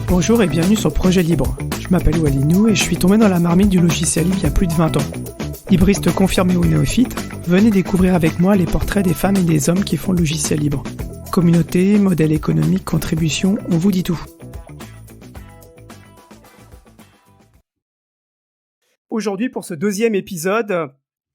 Bonjour et bienvenue sur Projet Libre. Je m'appelle Walinou et je suis tombé dans la marmite du logiciel libre il y a plus de 20 ans. Libriste confirmé ou néophyte, venez découvrir avec moi les portraits des femmes et des hommes qui font le logiciel libre. Communauté, modèle économique, contribution, on vous dit tout. Aujourd'hui, pour ce deuxième épisode,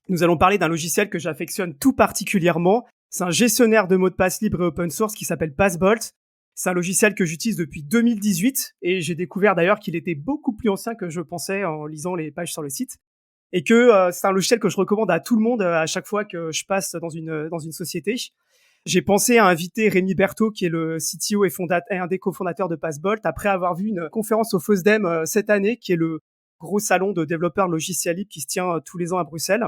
nous allons parler d'un logiciel que j'affectionne tout particulièrement. C'est un gestionnaire de mots de passe libre et open source qui s'appelle Passbolt. C'est un logiciel que j'utilise depuis 2018 et j'ai découvert d'ailleurs qu'il était beaucoup plus ancien que je pensais en lisant les pages sur le site. Et que c'est un logiciel que je recommande à tout le monde à chaque fois que je passe dans une société. J'ai pensé à inviter Rémi Berthaud, qui est le CTO et un des cofondateurs de Passbolt, après avoir vu une conférence au FOSDEM cette année, qui est le gros salon de développeurs logiciels libres qui se tient tous les ans à Bruxelles.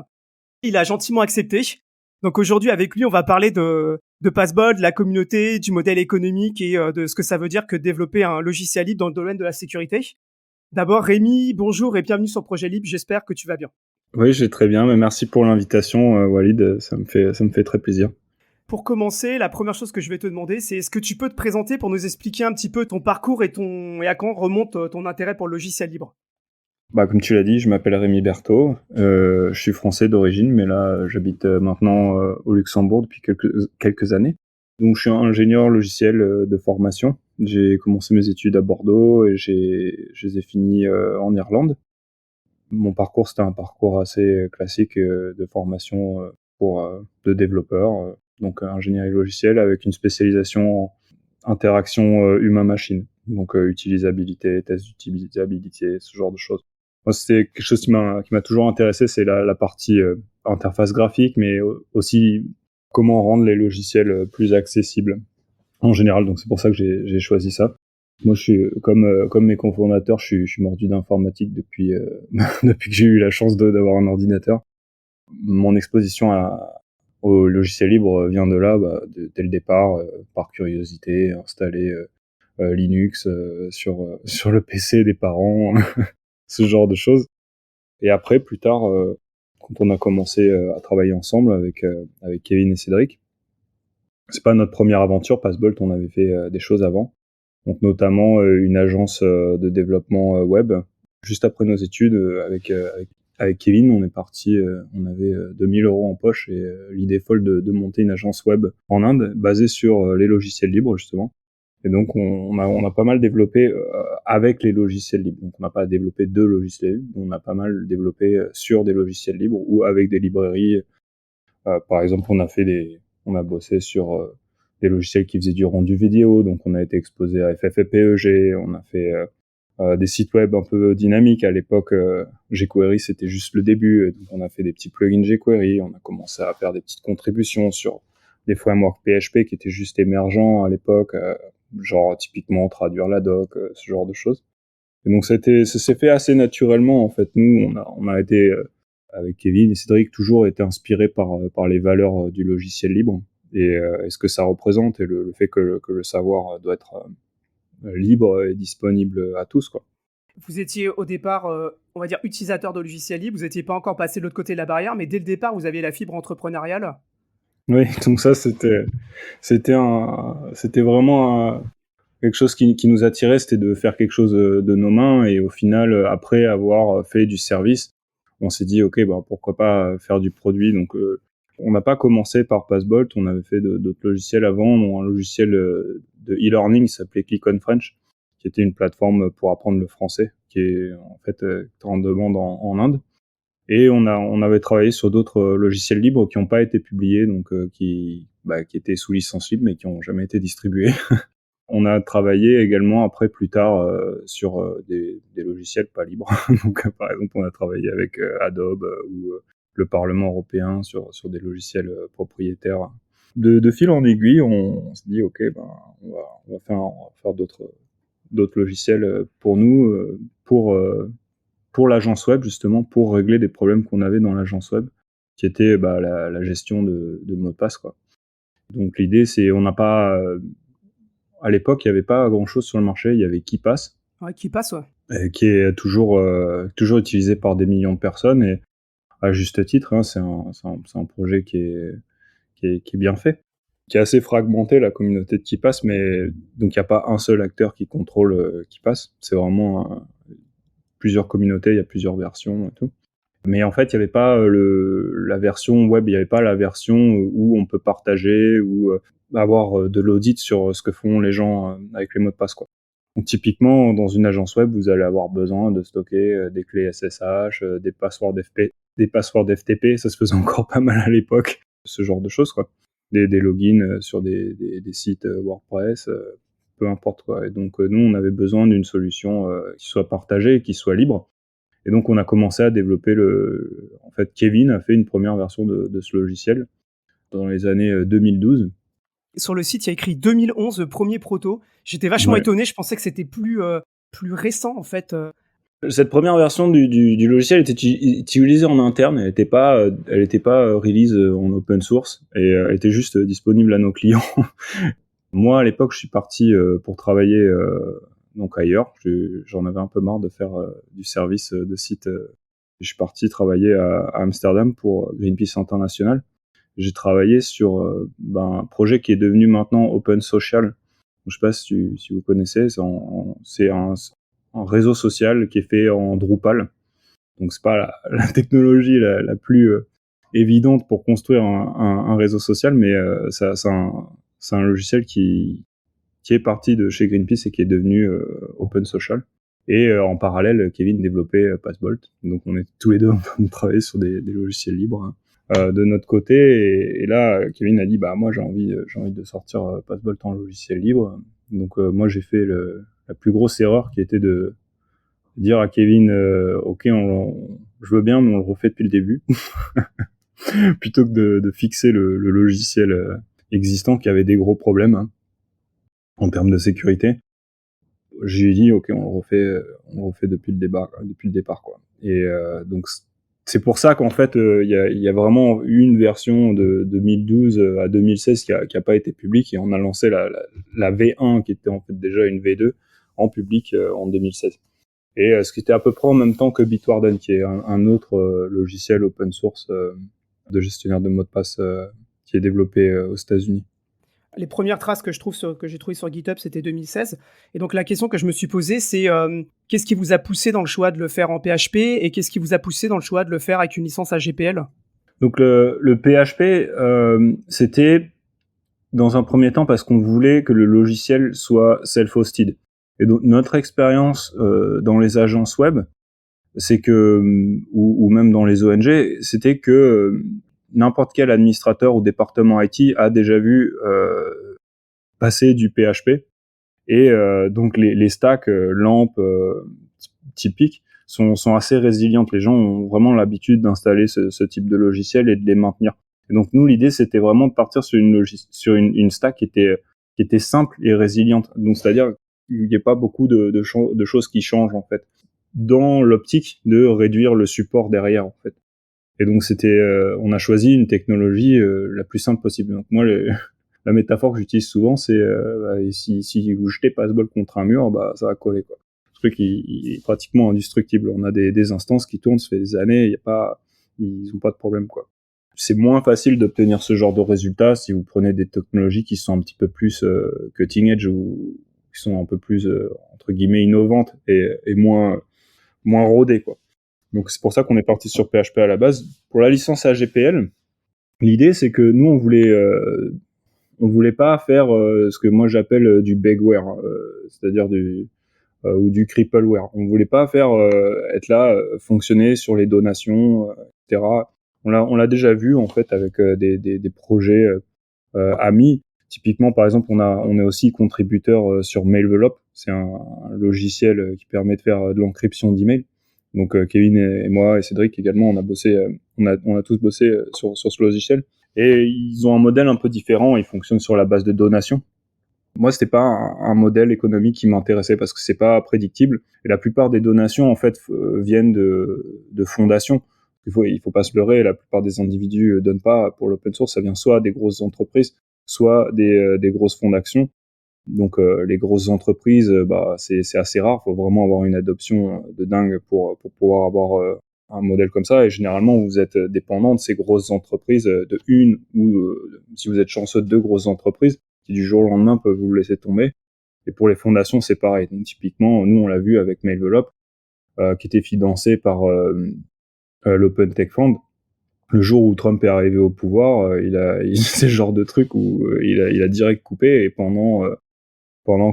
Il a gentiment accepté. Donc aujourd'hui, avec lui, on va parler de Passbolt, de la communauté, du modèle économique et de ce que ça veut dire que développer un logiciel libre dans le domaine de la sécurité. D'abord, Rémi, bonjour et bienvenue sur Projet Libre. J'espère que tu vas bien. Oui, je vais très bien. Mais merci pour l'invitation, Walid. Ça me fait très plaisir. Pour commencer, la première chose que je vais te demander, c'est est-ce que tu peux te présenter pour nous expliquer un petit peu ton parcours et à quand remonte ton intérêt pour le logiciel libre? Comme tu l'as dit, je m'appelle Rémi Berthaud. Je suis français d'origine, mais là, j'habite maintenant au Luxembourg depuis quelques années. Donc, je suis ingénieur logiciel de formation. J'ai commencé mes études à Bordeaux et je les ai finies en Irlande. Mon parcours, c'était un parcours assez classique de formation de développeur, donc ingénierie logicielle avec une spécialisation en interaction humain-machine, donc utilisabilité, test d'utilisabilité, ce genre de choses. Moi, c'était quelque chose qui m'a toujours intéressé, c'est la partie interface graphique, mais aussi comment rendre les logiciels plus accessibles en général. Donc c'est pour ça que j'ai choisi ça. Moi, je suis comme mes cofondateurs, je suis mordu d'informatique depuis depuis que j'ai eu la chance d'avoir un ordinateur. Mon exposition au logiciel libre vient de là, dès le départ, par curiosité, installer Linux sur le PC des parents, ce genre de choses. Et après, plus tard, quand on a commencé à travailler ensemble avec Kevin et Cédric, c'est pas notre première aventure, Passbolt, on avait fait des choses avant. Donc notamment une agence de développement web. Juste après nos études, avec Kevin, on est parti, on avait 2000 € en poche et l'idée folle de monter une agence web en Inde basée sur les logiciels libres justement. Et donc on a pas mal développé avec les logiciels libres. Donc on n'a pas développé de logiciels libres, on a pas mal développé sur des logiciels libres ou avec des librairies. Par exemple, on a bossé sur des logiciels qui faisaient du rendu vidéo, donc on a été exposé à FFmpeg, on a fait des sites web un peu dynamiques. À l'époque, jQuery, c'était juste le début, donc on a fait des petits plugins jQuery, on a commencé à faire des petites contributions sur des frameworks PHP qui étaient juste émergents à l'époque, genre typiquement traduire la doc, ce genre de choses. Et donc ça s'est fait assez naturellement, en fait. Nous, on a été avec Kevin et Cédric, toujours été inspiré par les valeurs du logiciel libre et ce que ça représente et le fait que le savoir doit être libre et disponible à tous, quoi. Vous étiez au départ, on va dire, utilisateur de logiciels libres, vous n'étiez pas encore passé de l'autre côté de la barrière, mais dès le départ, vous aviez la fibre entrepreneuriale. Oui, donc ça, c'était vraiment quelque chose qui nous attirait, c'était de faire quelque chose de nos mains et au final, après avoir fait du service, on s'est dit, OK, pourquoi pas faire du produit. Donc, on n'a pas commencé par Passbolt, on avait fait d'autres logiciels avant, un logiciel de e-learning qui s'appelait Click on French, qui était une plateforme pour apprendre le français, qui est en fait en demande en Inde. Et on avait travaillé sur d'autres logiciels libres qui n'ont pas été publiés, donc qui étaient sous licence libre, mais qui n'ont jamais été distribués. On a travaillé également après plus tard sur des logiciels pas libres. Donc par exemple, on a travaillé avec Adobe ou le Parlement européen sur des logiciels propriétaires. De fil en aiguille, on s'est dit OK, on va faire d'autres logiciels pour nous, pour l'agence web justement, pour régler des problèmes qu'on avait dans l'agence web, qui était la gestion de mots de passe, quoi. Donc l'idée, c'est on n'a pas à l'époque, il n'y avait pas grand-chose sur le marché. Il y avait KeePass, Ouais, qui passe, ouais. qui est toujours utilisé par des millions de personnes et à juste titre, hein, c'est un projet qui est bien fait. qui est assez fragmentée, la communauté de KeePass, mais donc il n'y a pas un seul acteur qui contrôle KeePass. C'est vraiment plusieurs communautés, il y a plusieurs versions et tout. Mais en fait, il n'y avait pas la version web, il n'y avait pas la version où on peut partager ou avoir de l'audit sur ce que font les gens avec les mots de passe, quoi. Donc typiquement, dans une agence web, vous allez avoir besoin de stocker des clés SSH, des passwords FTP, ça se faisait encore pas mal à l'époque, ce genre de choses, quoi. Des logins sur des sites WordPress, peu importe, quoi. Et donc nous, on avait besoin d'une solution qui soit partagée et qui soit libre. Et donc on a commencé à développer en fait, Kevin a fait une première version de ce logiciel dans les années 2012. Sur le site, il y a écrit 2011, premier proto. J'étais vachement étonné, je pensais que c'était plus récent, en fait. Cette première version du logiciel était utilisée en interne, elle n'était pas release en open source, et elle était juste disponible à nos clients. Moi, à l'époque, je suis parti pour travailler donc ailleurs. J'en avais un peu marre de faire du service de site. Je suis parti travailler à Amsterdam pour Greenpeace International. J'ai travaillé sur un projet qui est devenu maintenant Open Social. Je sais pas si vous connaissez, c'est un réseau social qui est fait en Drupal. Donc c'est pas la technologie la plus évidente pour construire un réseau social, mais c'est un logiciel qui est parti de chez Greenpeace et qui est devenu Open Social. Et en parallèle, Kevin développait Passbolt. Donc on est tous les deux en train de travailler sur des logiciels libres, hein, de notre côté. Et là, Kevin a dit, moi j'ai envie de sortir Passbolt en logiciel libre. Donc moi j'ai fait la plus grosse erreur qui était de dire à Kevin, ok, je veux bien, mais on le refait depuis le début, plutôt que de fixer le logiciel existant qui avait des gros problèmes, hein, en termes de sécurité. J'ai dit ok, on le refait depuis le départ, quoi. Et donc c'est pour ça qu'en fait il y a vraiment eu une version de 2012 à 2016 qui a pas été publique, et on a lancé la V1 qui était en fait déjà une V2 en public en 2016. Et ce qui était à peu près en même temps que Bitwarden, qui est un autre logiciel open source de gestionnaire de mots de passe qui est développé aux États-Unis. Les premières traces que j'ai trouvées sur GitHub, c'était 2016. Et donc la question que je me suis posée, c'est qu'est-ce qui vous a poussé dans le choix de le faire en PHP, et qu'est-ce qui vous a poussé dans le choix de le faire avec une licence AGPL? Donc le PHP, c'était dans un premier temps parce qu'on voulait que le logiciel soit self-hosted. Et donc notre expérience dans les agences web, c'est que, ou même dans les ONG, c'était que n'importe quel administrateur ou département IT a déjà vu passer du PHP. Et donc les stacks LAMP typiques sont assez résilientes. Les gens ont vraiment l'habitude d'installer ce type de logiciel et de les maintenir. Et donc nous, l'idée, c'était vraiment de partir sur une stack qui était simple et résiliente. Donc c'est-à-dire qu'il n'y a pas beaucoup de choses qui changent, en fait, dans l'optique de réduire le support derrière, en fait. Et donc on a choisi une technologie la plus simple possible. Donc moi, la métaphore que j'utilise souvent, c'est si vous jetez Passbolt contre un mur, ça va coller, quoi. Le truc il est pratiquement indestructible. On a des instances qui tournent, ça fait des années, ils ont pas de problème, quoi. C'est moins facile d'obtenir ce genre de résultats si vous prenez des technologies qui sont un petit peu plus cutting edge, ou qui sont un peu plus entre guillemets innovantes et moins rodées, quoi. Donc c'est pour ça qu'on est parti sur PHP à la base. Pour la licence AGPL, l'idée c'est que nous on voulait pas faire ce que moi j'appelle du begware, c'est-à-dire ou du crippleware. On voulait pas faire être là, fonctionner sur les donations, etc. On l'a déjà vu, en fait, avec des projets amis. Typiquement, par exemple, on est aussi contributeur sur Mailvelop. C'est un logiciel qui permet de faire de l'encryption d'email. Donc Kevin et moi et Cédric également, on a tous bossé sur ce logiciel. Et ils ont un modèle un peu différent. Ils fonctionnent sur la base de donations. Moi, c'était pas un modèle économique qui m'intéressait parce que c'est pas prédictible. Et la plupart des donations, en fait, viennent de fondations. Il faut pas se leurrer. La plupart des individus donnent pas pour l'open source. Ça vient soit des grosses entreprises, soit des grosses fondations. Donc les grosses entreprises, c'est assez rare. Il faut vraiment avoir une adoption de dingue pour pouvoir avoir un modèle comme ça, et généralement vous êtes dépendant de ces grosses entreprises, de une ou si vous êtes chanceux, de deux grosses entreprises qui du jour au lendemain peuvent vous laisser tomber. Et pour les fondations, c'est pareil. Donc typiquement, nous on l'a vu avec Mailvelop, qui était financé par l'Open Tech Fund. Le jour où Trump est arrivé au pouvoir, c'est le genre de truc où il a direct coupé, et pendant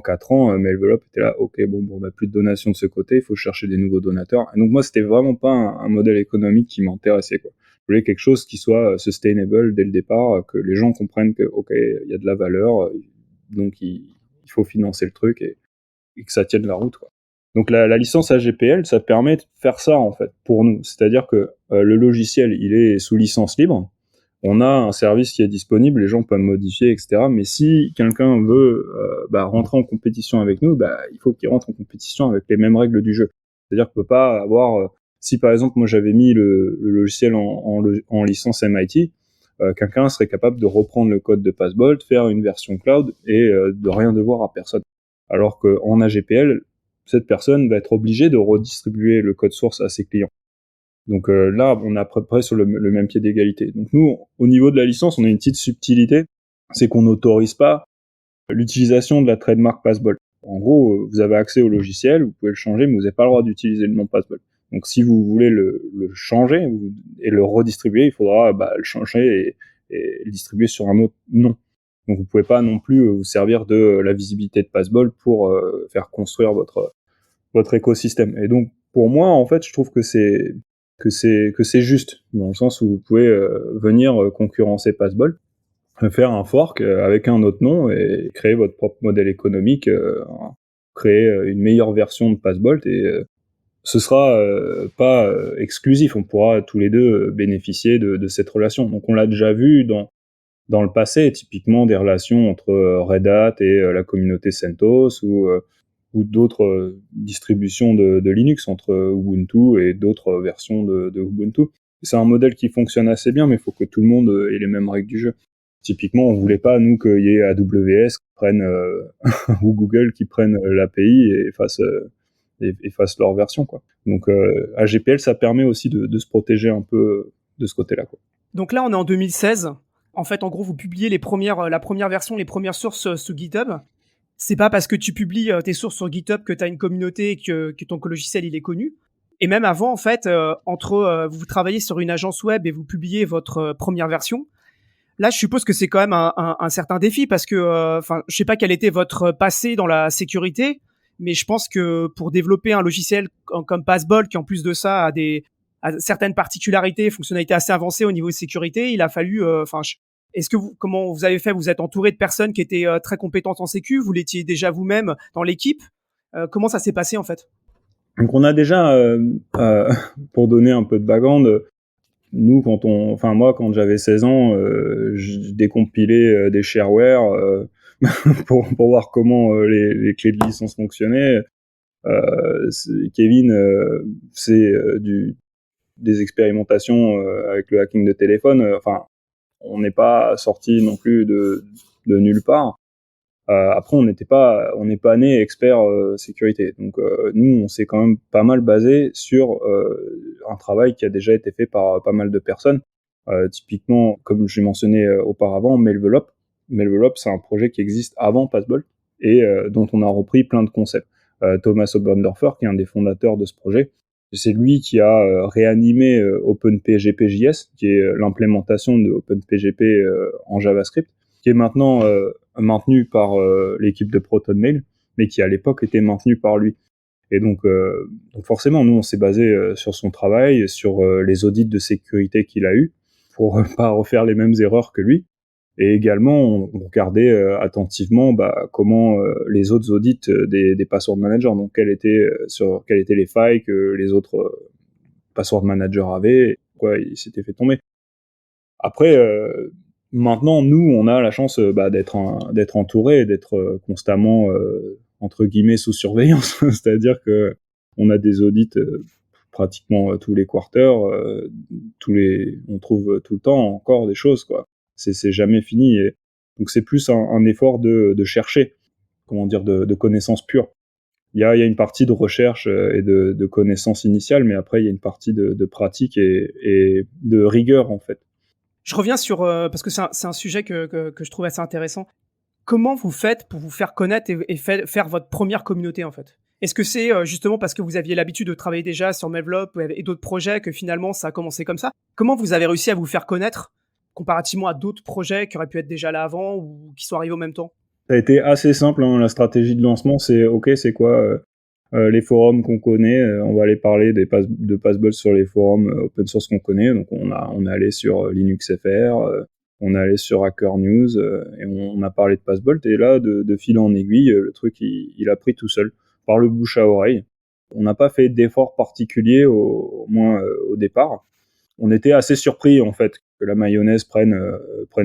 4 ans, Mailvelop était là, ok, bon, on n'a plus de donations de ce côté, il faut chercher des nouveaux donateurs. Et donc moi, c'était vraiment pas un modèle économique qui m'intéressait, quoi. Je voulais quelque chose qui soit sustainable dès le départ, que les gens comprennent que, ok, il y a de la valeur, donc il faut financer le truc, et que ça tienne la route, quoi. Donc la licence AGPL, ça permet de faire ça, en fait, pour nous. C'est-à-dire que le logiciel, il est sous licence libre. On a un service qui est disponible, les gens peuvent modifier, etc. Mais si quelqu'un veut rentrer en compétition avec nous, il faut qu'il rentre en compétition avec les mêmes règles du jeu. C'est-à-dire qu'on peut pas avoir... si par exemple, moi j'avais mis le logiciel en licence MIT, quelqu'un serait capable de reprendre le code de Passbolt, faire une version cloud et de rien devoir à personne. Alors qu'en AGPL, cette personne va être obligée de redistribuer le code source à ses clients. Donc là, on est à peu près sur le même pied d'égalité. Donc nous, au niveau de la licence, on a une petite subtilité, c'est qu'on n'autorise pas l'utilisation de la trademark Passbolt. En gros, vous avez accès au logiciel, vous pouvez le changer, mais vous n'avez pas le droit d'utiliser le nom Passbolt. Donc si vous voulez le changer et le redistribuer, il faudra le changer et le distribuer sur un autre nom. Donc vous pouvez pas non plus vous servir de la visibilité de Passbolt pour faire construire votre écosystème. Et donc pour moi, en fait, je trouve que c'est juste, dans le sens où vous pouvez venir concurrencer Passbolt, faire un fork avec un autre nom et créer votre propre modèle économique, créer une meilleure version de Passbolt, et ce sera pas exclusif, on pourra tous les deux bénéficier de cette relation. Donc on l'a déjà vu dans le passé, typiquement des relations entre Red Hat et la communauté CentOS, ou d'autres distributions de Linux, entre Ubuntu et d'autres versions de Ubuntu. C'est un modèle qui fonctionne assez bien, mais il faut que tout le monde ait les mêmes règles du jeu. Typiquement, on voulait pas, nous, qu'il y ait AWS qui prenne, ou Google qui prennent l'API et fassent leur version, quoi. Donc AGPL, ça permet aussi de se protéger un peu de ce côté-là, quoi. Donc là, on est en 2016. En fait, en gros, vous publiez la première version, les premières sources sur GitHub. C'est pas parce que tu publies tes sources sur GitHub que tu as une communauté et que ton logiciel il est connu. Et même avant, en fait, vous travaillez sur une agence web et vous publiez votre première version. Là, je suppose que c'est quand même un certain défi parce que, je sais pas quel était votre passé dans la sécurité, mais je pense que pour développer un logiciel comme Passbolt, qui en plus de ça a certaines particularités, fonctionnalités assez avancées au niveau de sécurité, il a fallu, comment vous avez fait? Vous êtes entouré de personnes qui étaient très compétentes en sécu? Vous l'étiez déjà vous-même dans l'équipe? Comment ça s'est passé en fait? Donc on a déjà, pour donner un peu de background, nous, moi, quand j'avais 16 ans, je décompilais des shareware pour voir comment les clés de licence fonctionnaient. Kevin faisait des expérimentations avec le hacking de téléphone. On n'est pas sorti non plus de nulle part. Après, on n'est pas né expert sécurité. Donc nous, on s'est quand même pas mal basé sur un travail qui a déjà été fait par pas mal de personnes. Typiquement, comme j'ai mentionné auparavant, Mailvelop. Mailvelop, c'est un projet qui existe avant Passbolt et dont on a repris plein de concepts. Thomas Oberndorfer, qui est un des fondateurs de ce projet, c'est lui qui a réanimé OpenPGP.js, qui est l'implémentation de OpenPGP en JavaScript, qui est maintenant maintenu par l'équipe de ProtonMail, mais qui à l'époque était maintenu par lui. Et donc forcément, nous, on s'est basé sur son travail, sur les audits de sécurité qu'il a eu, pour pas refaire les mêmes erreurs que lui. Et également, on regardait attentivement comment les autres audits des password managers, donc quelles étaient les failles que les autres password managers avaient, quoi ils s'étaient fait tomber. Après, maintenant, nous, on a la chance d'être entouré, d'être constamment entre guillemets sous surveillance, c'est-à-dire que on a des audits pratiquement tous les quarters, on trouve tout le temps encore des choses, quoi. C'est jamais fini, et donc c'est plus un effort de chercher, comment dire, de connaissances pures. il y a une partie de recherche et de connaissances initiales, mais après il y a une partie de pratique et de rigueur en fait. Je reviens sur, parce que c'est un sujet que je trouve assez intéressant. Comment vous faites pour vous faire connaître et faire votre première communauté, en fait? Est-ce que c'est, justement parce que vous aviez l'habitude de travailler déjà sur Mevlop et d'autres projets que finalement ça a commencé comme ça? Comment vous avez réussi à vous faire connaître comparativement à d'autres projets qui auraient pu être déjà là avant ou qui sont arrivés au même temps? Ça a été assez simple, hein, la stratégie de lancement, c'est OK, c'est quoi les forums qu'on connaît, on va aller parler de Passball sur les forums open source qu'on connaît. Donc on est allé sur LinuxFR, on est allé sur Hacker News et on a parlé de Passbolt. Et là, de fil en aiguille, le truc il a pris tout seul, par le bouche à oreille. On n'a pas fait d'effort particulier, au moins au départ. On était assez surpris en fait que la mayonnaise prenne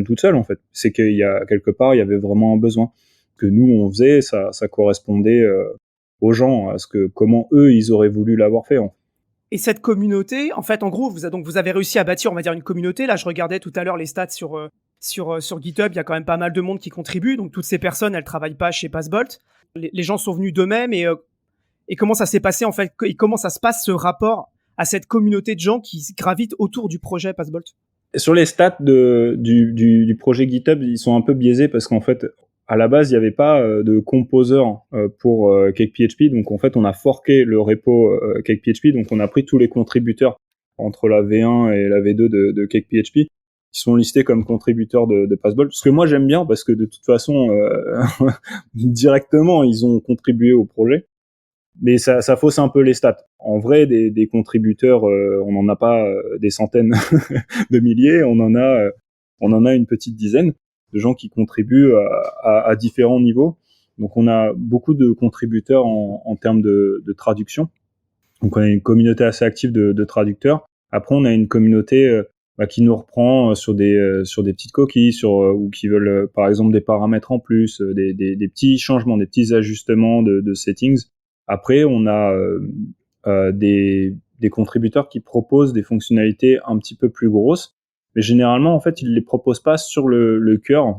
toute seule en fait. C'est qu'il y a quelque part il y avait vraiment un besoin que nous on faisait, ça correspondait aux gens, à ce que comment eux ils auraient voulu l'avoir fait. Et cette communauté, en fait, en gros, vous avez réussi à bâtir, on va dire, une communauté. Là, je regardais tout à l'heure les stats sur GitHub. Il y a quand même pas mal de monde qui contribue. Donc, toutes ces personnes, elles travaillent pas chez Passbolt. Les gens sont venus d'eux-mêmes et comment ça s'est passé, en fait, et comment ça se passe ce rapport à cette communauté de gens qui gravitent autour du projet Passbolt? Sur les stats du projet GitHub, ils sont un peu biaisés parce qu'en fait, à la base, il n'y avait pas de composer pour CakePHP. Donc, en fait, on a forké le repo CakePHP. Donc, on a pris tous les contributeurs entre la V1 et la V2 de CakePHP qui sont listés comme contributeurs de Passbolt. Ce que moi, j'aime bien parce que de toute façon, directement, ils ont contribué au projet. Mais ça fausse un peu les stats. En vrai, des contributeurs, on n'en a pas des centaines de milliers, on en a une petite dizaine de gens qui contribuent à différents niveaux. Donc on a beaucoup de contributeurs en termes de traduction. Donc on a une communauté assez active de traducteurs. Après on a une communauté qui nous reprend sur des petites coquilles, ou qui veulent par exemple des paramètres en plus, des petits changements, des petits ajustements de settings. Après on a des contributeurs qui proposent des fonctionnalités un petit peu plus grosses, mais généralement en fait ils les proposent pas sur le cœur,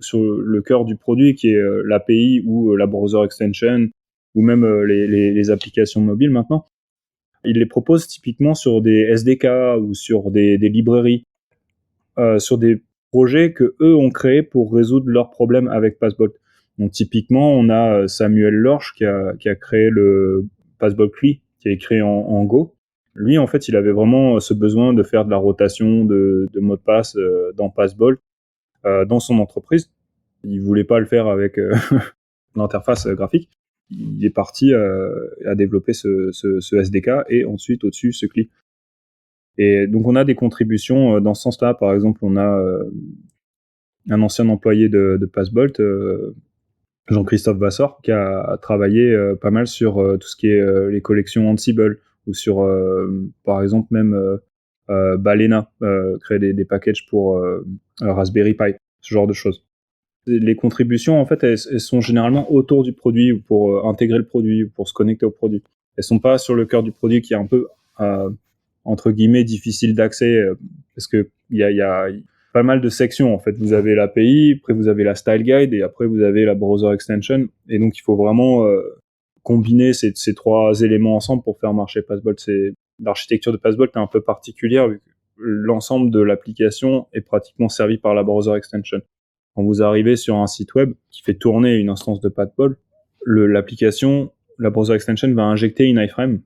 sur le cœur du produit qui est l'API ou la browser extension ou même les applications mobiles maintenant. Ils les proposent typiquement sur des SDK ou sur des librairies, sur des projets que eux ont créés pour résoudre leurs problèmes avec Passbolt. Donc typiquement, on a Samuel Lorch qui a créé le Passbolt CLI, qui est écrit en Go. Lui, en fait, il avait vraiment ce besoin de faire de la rotation de mots de passe dans Passbolt dans son entreprise. Il voulait pas le faire avec l'interface graphique. Il est parti à développer ce SDK et ensuite au-dessus ce CLI. Et donc on a des contributions dans ce sens-là. Par exemple, on a un ancien employé de Passbolt, Jean-Christophe Vassor, qui a travaillé pas mal sur tout ce qui est les collections Ansible ou sur, par exemple, même Balena, créer des packages pour Raspberry Pi, ce genre de choses. Les contributions, en fait, elles sont généralement autour du produit ou pour intégrer le produit ou pour se connecter au produit. Elles sont pas sur le cœur du produit qui est un peu, entre guillemets, difficile d'accès parce que il y a pas mal de sections. En fait, vous avez l'API, après vous avez la style guide et après vous avez la browser extension. Et donc, il faut vraiment combiner ces trois éléments ensemble pour faire marcher Passbolt. L'architecture de Passbolt est un peu particulière vu que l'ensemble de l'application est pratiquement servi par la browser extension. Quand vous arrivez sur un site web qui fait tourner une instance de Passbolt, l'application, la browser extension va injecter une iframe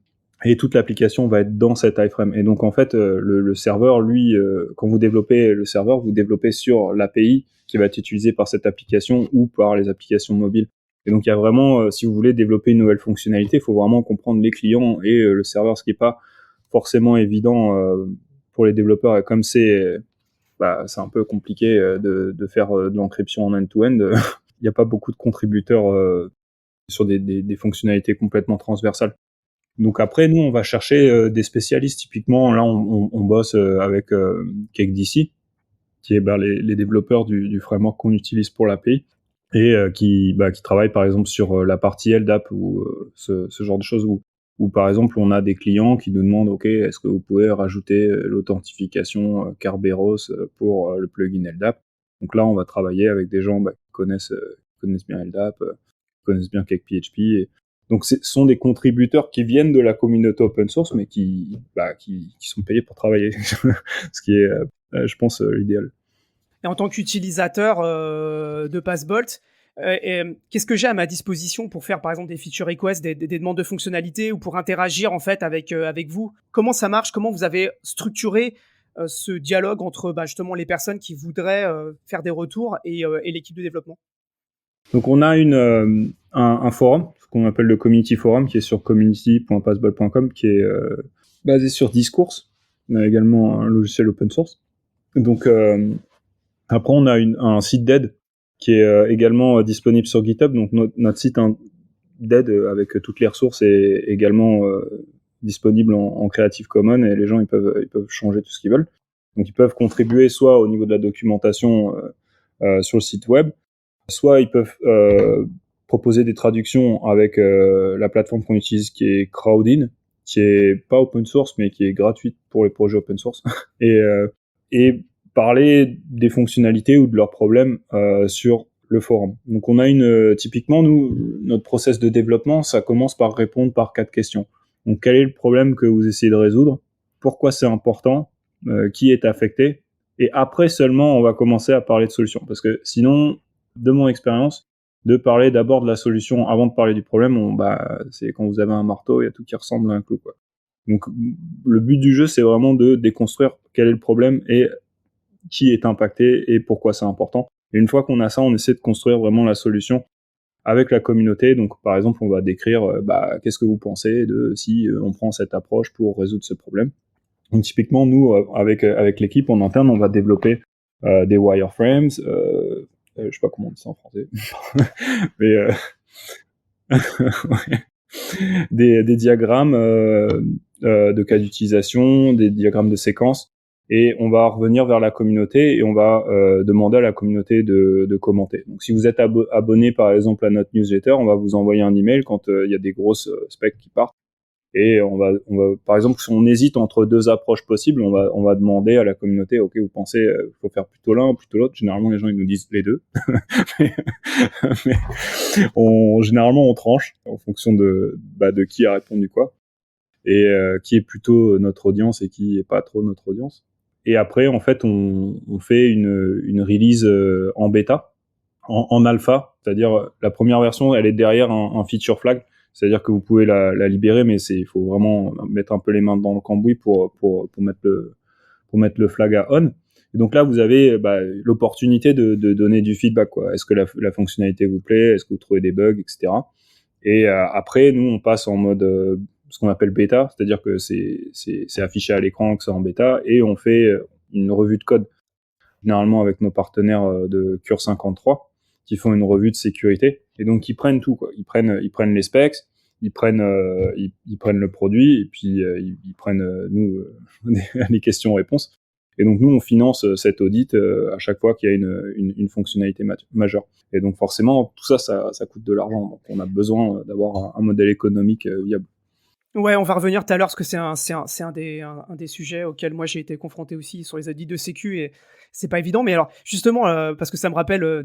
et toute l'application va être dans cette iframe. Et donc en fait, le serveur, lui, quand vous développez le serveur, vous développez sur l'API qui va être utilisée par cette application ou par les applications mobiles. Et donc il y a vraiment, si vous voulez développer une nouvelle fonctionnalité, il faut vraiment comprendre les clients et le serveur, ce qui n'est pas forcément évident pour les développeurs. Et comme c'est un peu compliqué de faire de l'encryption en end-to-end. Il n'y a pas beaucoup de contributeurs sur des fonctionnalités complètement transversales. Donc après, nous, on va chercher des spécialistes. Typiquement, là, on bosse avec CakeDC, qui est les développeurs du framework qu'on utilise pour l'API, et qui travaillent par exemple sur la partie LDAP ou ce genre de choses où par exemple on a des clients qui nous demandent OK, est-ce que vous pouvez rajouter l'authentification Kerberos pour le plugin LDAP. Donc là on va travailler avec des gens qui connaissent bien LDAP, connaissent bien CakePHP Donc ce sont des contributeurs qui viennent de la communauté open source, mais qui sont payés pour travailler, ce qui est, je pense, l'idéal. Et en tant qu'utilisateur de Passbolt, qu'est-ce que j'ai à ma disposition pour faire par exemple des feature requests, des demandes de fonctionnalités ou pour interagir en fait avec vous? Comment ça marche? Comment vous avez structuré ce dialogue entre justement les personnes qui voudraient faire des retours et l'équipe de développement? Donc on a un forum, ce qu'on appelle le community forum, qui est sur community.passbolt.com, qui est basé sur Discourse. On a également un logiciel open source. Donc après on a un site d'aide qui est également disponible sur GitHub. Donc notre site d'aide avec toutes les ressources est également disponible en Creative Commons, et les gens ils peuvent changer tout ce qu'ils veulent. Donc ils peuvent contribuer soit au niveau de la documentation sur le site web, soit ils peuvent proposer des traductions avec la plateforme qu'on utilise qui est Crowdin, qui est pas open source mais qui est gratuite pour les projets open source, et parler des fonctionnalités ou de leurs problèmes sur le forum. Donc on a typiquement nous, notre process de développement, ça commence par répondre par 4 questions. Donc quel est le problème que vous essayez de résoudre? Pourquoi c'est important? Qui est affecté? Et après seulement on va commencer à parler de solutions, parce que sinon, de mon expérience, de parler d'abord de la solution avant de parler du problème, c'est quand vous avez un marteau, il y a tout qui ressemble à un clou, quoi. Donc le but du jeu, c'est vraiment de déconstruire quel est le problème et qui est impacté et pourquoi c'est important. Et une fois qu'on a ça, on essaie de construire vraiment la solution avec la communauté. Donc par exemple, on va décrire qu'est-ce que vous pensez de si on prend cette approche pour résoudre ce problème. Donc typiquement, nous, avec l'équipe en interne, on va développer des wireframes, je sais pas comment on dit ça en français, mais ouais. Des diagrammes de cas d'utilisation, des diagrammes de séquences, et on va revenir vers la communauté et on va demander à la communauté de commenter. Donc si vous êtes abonné par exemple à notre newsletter, on va vous envoyer un email quand il y a des grosses specs qui partent. Et on va, par exemple, si on hésite entre 2 approches possibles, on va demander à la communauté, ok, vous pensez, faut faire plutôt l'un ou plutôt l'autre. Généralement, les gens ils nous disent les deux, mais généralement on tranche en fonction de qui a répondu quoi, et qui est plutôt notre audience et qui est pas trop notre audience. Et après, en fait, on fait une release en bêta, en alpha, c'est-à-dire la première version, elle est derrière un feature flag. C'est-à-dire que vous pouvez la libérer, mais il faut vraiment mettre un peu les mains dans le cambouis pour mettre le flag à on. Et donc là, vous avez l'opportunité de donner du feedback, quoi. Est-ce que la fonctionnalité vous plaît? Est-ce que vous trouvez des bugs, etc. Et après, nous, on passe en mode ce qu'on appelle bêta, c'est-à-dire que c'est affiché à l'écran que c'est en bêta, et on fait une revue de code, généralement avec nos partenaires de Cure 53, qui font une revue de sécurité. Et donc ils prennent tout, quoi. Ils prennent les specs, ils prennent le produit, et puis ils prennent les questions-réponses. Et donc nous on finance cet audit à chaque fois qu'il y a une fonctionnalité majeure. Et donc forcément tout ça coûte de l'argent. Donc on a besoin d'avoir un modèle économique viable. Ouais, on va revenir tout à l'heure parce que c'est un des sujets auxquels moi j'ai été confronté aussi sur les audits de sécu, et c'est pas évident. Mais alors justement, parce que ça me rappelle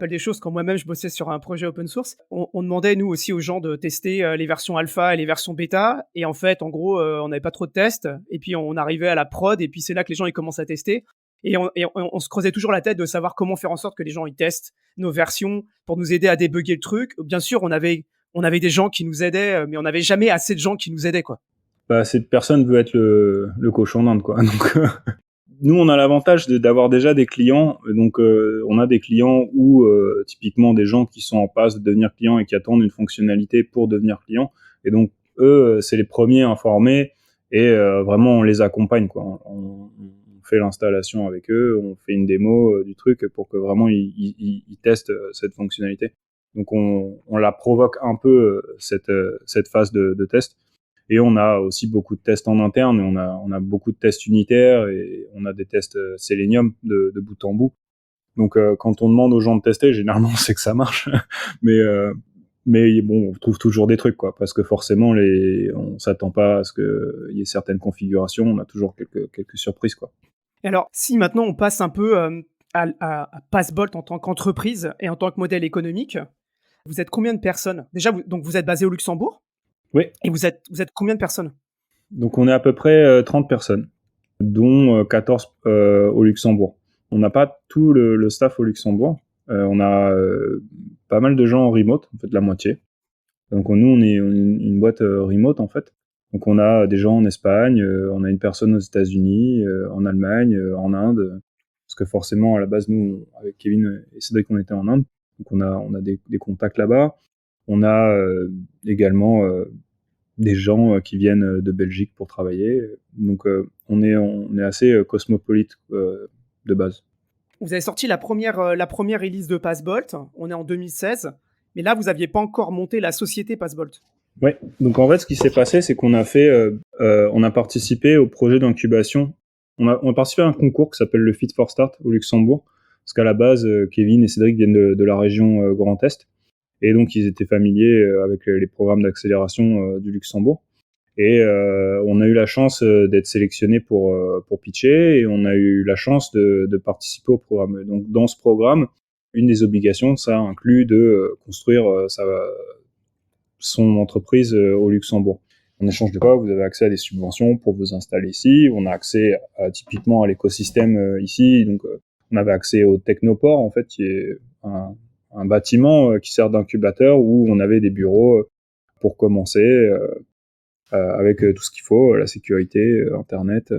des choses quand moi-même je bossais sur un projet open source. On demandait nous aussi aux gens de tester les versions alpha et les versions bêta, et en fait en gros on n'avait pas trop de tests, et puis on arrivait à la prod, et puis c'est là que les gens ils commencent à tester. Et on se creusait toujours la tête de savoir comment faire en sorte que les gens ils testent nos versions pour nous aider à débugger le truc. Bien sûr, on avait des gens qui nous aidaient, mais on n'avait jamais assez de gens qui nous aidaient, quoi. Cette personne veut être le cochon d'Inde, quoi. Donc nous, on a l'avantage d'avoir déjà des clients. Donc on a des clients où typiquement des gens qui sont en passe de devenir clients et qui attendent une fonctionnalité pour devenir clients. Et donc eux, c'est les premiers informés, et vraiment on les accompagne, quoi. On fait l'installation avec eux, on fait une démo du truc pour que vraiment ils testent cette fonctionnalité. Donc on la provoque un peu cette phase de test. Et on a aussi beaucoup de tests en interne, et on a beaucoup de tests unitaires, et on a des tests Selenium de bout en bout. Donc quand on demande aux gens de tester, généralement c'est que ça marche. mais bon, on trouve toujours des trucs, quoi, parce que forcément on s'attend pas à ce qu'il y ait certaines configurations, on a toujours quelques surprises, quoi. Et alors, si maintenant on passe un peu à Passbolt en tant qu'entreprise et en tant que modèle économique, Vous êtes combien de personnes? Déjà, donc vous êtes basé au Luxembourg Oui. et vous êtes combien de personnes? Donc on est à peu près 30 personnes, dont 14 au Luxembourg. On n'a pas tout le staff au Luxembourg. On a pas mal de gens en remote, en fait la moitié. Donc nous, on est une boîte remote en fait. Donc on a des gens en Espagne, on a une personne aux États-Unis, en Allemagne, en Inde. Parce que forcément, à la base, nous, avec Kevin et Cédric, on était en Inde. Donc on a des contacts là-bas. On a également des gens qui viennent de Belgique pour travailler. Donc on est assez cosmopolite de base. Vous avez sorti la première release de Passbolt, on est en 2016, mais là, vous n'aviez pas encore monté la société Passbolt. Ouais, donc en fait, ce qui s'est passé, c'est qu'on a on a participé au projet d'incubation. On a participé à un concours qui s'appelle le Fit for Start au Luxembourg, parce qu'à la base, Kevin et Cédric viennent de la région Grand Est, et donc ils étaient familiers avec les programmes d'accélération du Luxembourg. Et on a eu la chance d'être sélectionné pour pitcher, et on a eu la chance de participer au programme. Donc dans ce programme, une des obligations, ça inclut de construire son entreprise au Luxembourg. En échange de quoi, vous avez accès à des subventions pour vous installer ici. On a accès typiquement à l'écosystème ici. Donc on avait accès au Technoport, en fait, qui est un bâtiment qui sert d'incubateur où on avait des bureaux pour commencer avec tout ce qu'il faut, la sécurité, Internet,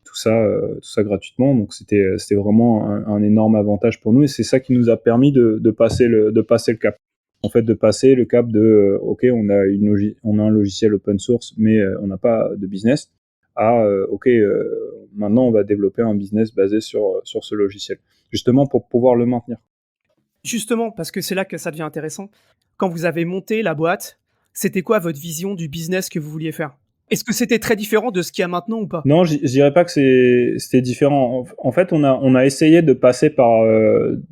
tout ça gratuitement. Donc c'était vraiment un énorme avantage pour nous, et c'est ça qui nous a permis de passer le cap. En fait, de passer le cap de ok, on a un logiciel open source, mais on n'a pas de business, à ok, maintenant on va développer un business basé sur ce logiciel, justement pour pouvoir le maintenir. Justement, parce que c'est là que ça devient intéressant. Quand vous avez monté la boîte, c'était quoi votre vision du business que vous vouliez faire? Est-ce que c'était très différent de ce qu'il y a maintenant ou pas? Non, je dirais pas que c'était différent. En fait, on a essayé de passer par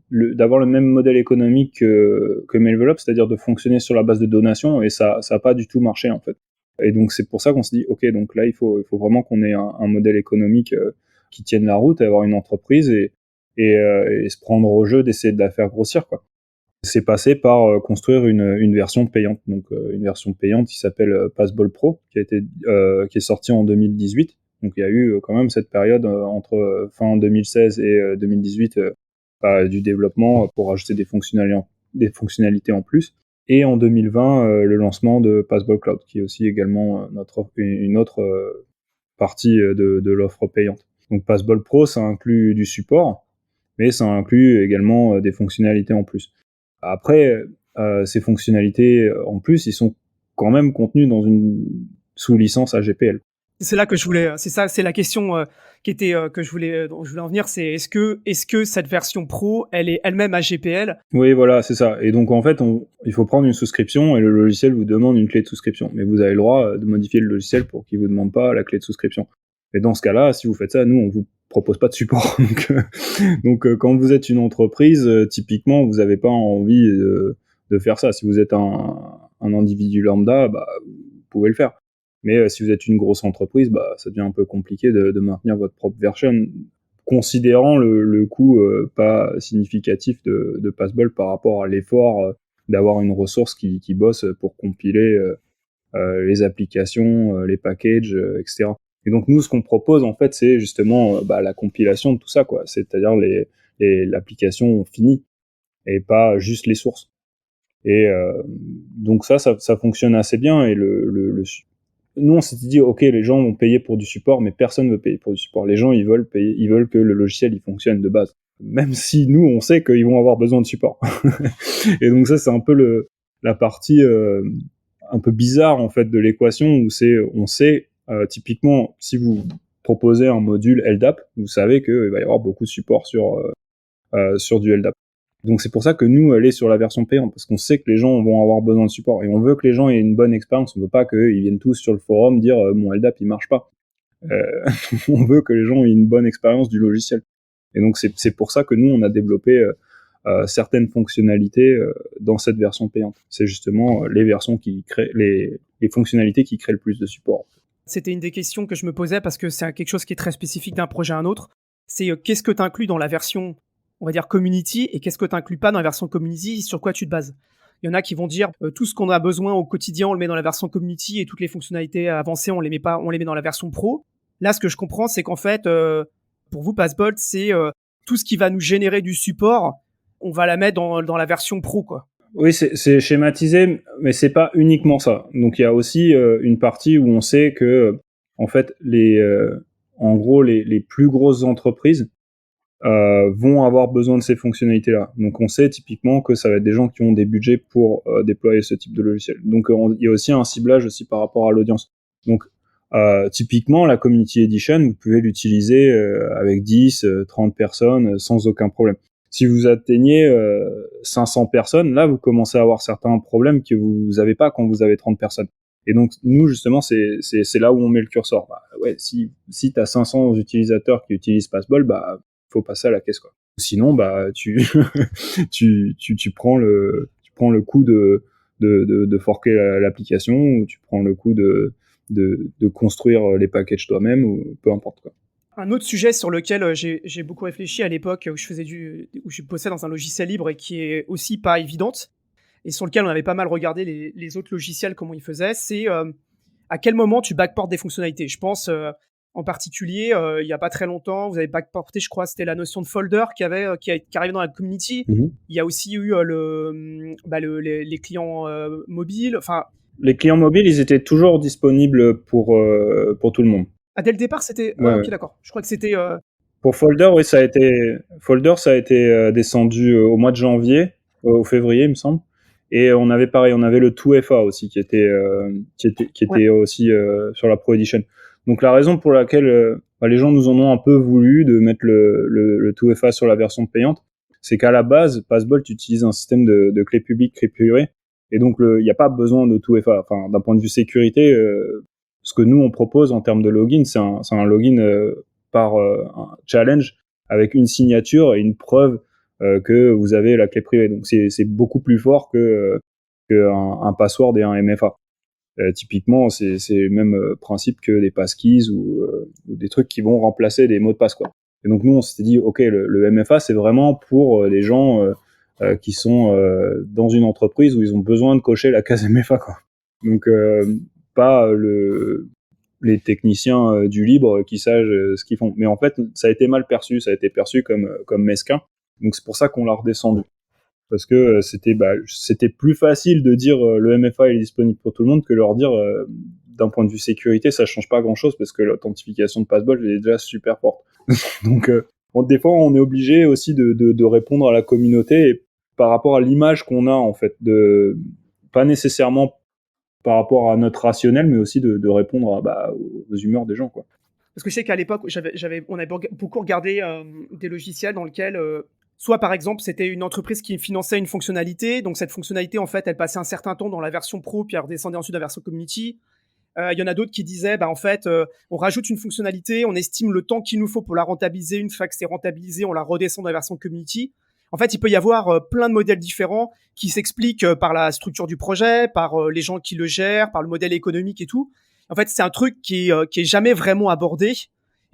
d'avoir le même modèle économique que Mailvelop, c'est-à-dire de fonctionner sur la base de donations, et ça a pas du tout marché en fait. Et donc c'est pour ça qu'on se dit ok, donc là il faut vraiment qu'on ait un modèle économique qui tienne la route, avoir une entreprise et se prendre au jeu d'essayer de la faire grossir, quoi. C'est passé par construire une version payante, donc une version payante qui s'appelle Passball Pro, qui est sortie en 2018. Donc il y a eu quand même cette période entre fin 2016 et 2018 du développement pour ajouter des fonctionnalités en plus. Et en 2020, le lancement de Passball Cloud, qui est aussi également une autre partie de l'offre payante. Donc Passball Pro, ça inclut du support, mais ça inclut également des fonctionnalités en plus. Après, ces fonctionnalités en plus, ils sont quand même contenus dans une sous-licence AGPL. C'est là que je voulais, c'est ça, c'est la question dont je voulais en venir, c'est est-ce que cette version pro, elle est elle-même AGPL? Oui, voilà, c'est ça. Et donc en fait, il faut prendre une souscription et le logiciel vous demande une clé de souscription. Mais vous avez le droit de modifier le logiciel pour qu'il vous demande pas la clé de souscription. Et dans ce cas-là, si vous faites ça, nous, on vous propose pas de support. Donc quand vous êtes une entreprise, typiquement, vous n'avez pas envie de faire ça. Si vous êtes un individu lambda, bah, vous pouvez le faire. Mais si vous êtes une grosse entreprise, bah, ça devient un peu compliqué de maintenir votre propre version, considérant le coût pas significatif de Passball par rapport à l'effort d'avoir une ressource qui bosse pour compiler les applications, les packages, etc. Et donc nous, ce qu'on propose en fait, c'est justement la compilation de tout ça, quoi. C'est-à-dire l'application finie et pas juste les sources. Et donc ça fonctionne assez bien. Et nous, on s'était dit, ok, les gens vont payer pour du support, mais personne ne veut payer pour du support. Les gens, ils veulent payer, ils veulent que le logiciel il fonctionne de base, même si nous, on sait qu'ils vont avoir besoin de support. Et donc ça, c'est un peu la partie un peu bizarre en fait de l'équation, où on sait typiquement, si vous proposez un module LDAP, vous savez qu'il va y avoir beaucoup de support sur du LDAP. Donc c'est pour ça que nous, aller sur la version payante, parce qu'on sait que les gens vont avoir besoin de support, et on veut que les gens aient une bonne expérience. On veut pas qu'ils viennent tous sur le forum dire mon LDAP il marche pas. On veut que les gens aient une bonne expérience du logiciel. Et donc c'est pour ça que nous, on a développé certaines fonctionnalités dans cette version payante. C'est justement les versions qui créent les fonctionnalités qui créent le plus de support. C'était une des questions que je me posais, parce que c'est quelque chose qui est très spécifique d'un projet à un autre. C'est qu'est-ce que tu inclus dans la version, on va dire, community, et qu'est-ce que tu inclus pas dans la version community, sur quoi tu te bases? Il y en a qui vont dire tout ce qu'on a besoin au quotidien, on le met dans la version community et toutes les fonctionnalités avancées, on les met dans la version pro. Là, ce que je comprends, c'est qu'en fait, pour vous, Passbolt, c'est tout ce qui va nous générer du support, on va la mettre dans la version pro, quoi. Oui, c'est schématisé, mais c'est pas uniquement ça. Donc il y a aussi une partie où on sait que en fait en gros les plus grosses entreprises vont avoir besoin de ces fonctionnalités-là. Donc on sait typiquement que ça va être des gens qui ont des budgets pour déployer ce type de logiciel. Donc il y a aussi un ciblage aussi par rapport à l'audience. Donc typiquement la Community Edition, vous pouvez l'utiliser avec 10, 30 personnes sans aucun problème. Si vous atteignez 500 personnes, là vous commencez à avoir certains problèmes que vous n'avez pas quand vous avez 30 personnes. Et donc nous justement c'est là où on met le curseur. Bah ouais, si tu as 500 utilisateurs qui utilisent Passbolt, bah faut passer à la caisse, quoi. Sinon bah tu prends le coup de forquer l'application, ou tu prends le coup de construire les packages toi-même, ou peu importe, quoi. Un autre sujet sur lequel j'ai beaucoup réfléchi à l'époque où je bossais dans un logiciel libre et qui est aussi pas évidente, et sur lequel on avait pas mal regardé les autres logiciels, comment ils faisaient, c'est à quel moment tu backportes des fonctionnalités. Je pense en particulier, il y a pas très longtemps, vous avez backporté, je crois, c'était la notion de folder qui arrivait dans la community. Mm-hmm. Il y a aussi eu les clients mobiles. Enfin, les clients mobiles, ils étaient toujours disponibles pour tout le monde. Ah, dès le départ, c'était... Ouais, ok, d'accord. Je crois que c'était... Pour Folder, oui, ça a été descendu au mois de janvier, au février, il me semble. Et on avait pareil, on avait le 2FA aussi qui était ouais, aussi sur la Pro Edition. Donc la raison pour laquelle les gens nous en ont un peu voulu de mettre le 2FA sur la version payante, c'est qu'à la base, Passbolt utilise un système de clé publique, clé privée, et donc il n'y a pas besoin de 2FA. Enfin, d'un point de vue sécurité, ce que nous on propose en termes de login, c'est un login par un challenge avec une signature et une preuve que vous avez la clé privée. Donc c'est beaucoup plus fort que un password et un MFA. Typiquement, c'est le même principe que des passkeys ou des trucs qui vont remplacer des mots de passe, quoi. Et donc nous, on s'était dit, ok, le MFA, c'est vraiment pour les gens qui sont dans une entreprise où ils ont besoin de cocher la case MFA, quoi. Donc pas les techniciens du libre qui savent ce qu'ils font. Mais en fait, ça a été mal perçu, ça a été perçu comme mesquin. Donc c'est pour ça qu'on l'a redescendu. Parce que c'était plus facile de dire le MFA est disponible pour tout le monde que leur dire d'un point de vue sécurité, ça change pas grand-chose parce que l'authentification de Passbolt est déjà super forte. Donc des fois, on est obligé aussi de répondre à la communauté et par rapport à l'image qu'on a, en fait, pas nécessairement par rapport à notre rationnel, mais aussi de répondre aux humeurs des gens, quoi. Parce que je sais qu'à l'époque, on avait beaucoup regardé des logiciels dans lesquels, soit par exemple, c'était une entreprise qui finançait une fonctionnalité, donc cette fonctionnalité, en fait, elle passait un certain temps dans la version pro, puis elle redescendait ensuite dans la version community. Il y en a d'autres qui disaient, en fait, on rajoute une fonctionnalité, on estime le temps qu'il nous faut pour la rentabiliser. Une fois que c'est rentabilisé, on la redescend dans la version community. En fait, il peut y avoir plein de modèles différents qui s'expliquent par la structure du projet, par les gens qui le gèrent, par le modèle économique et tout. En fait, c'est un truc qui est jamais vraiment abordé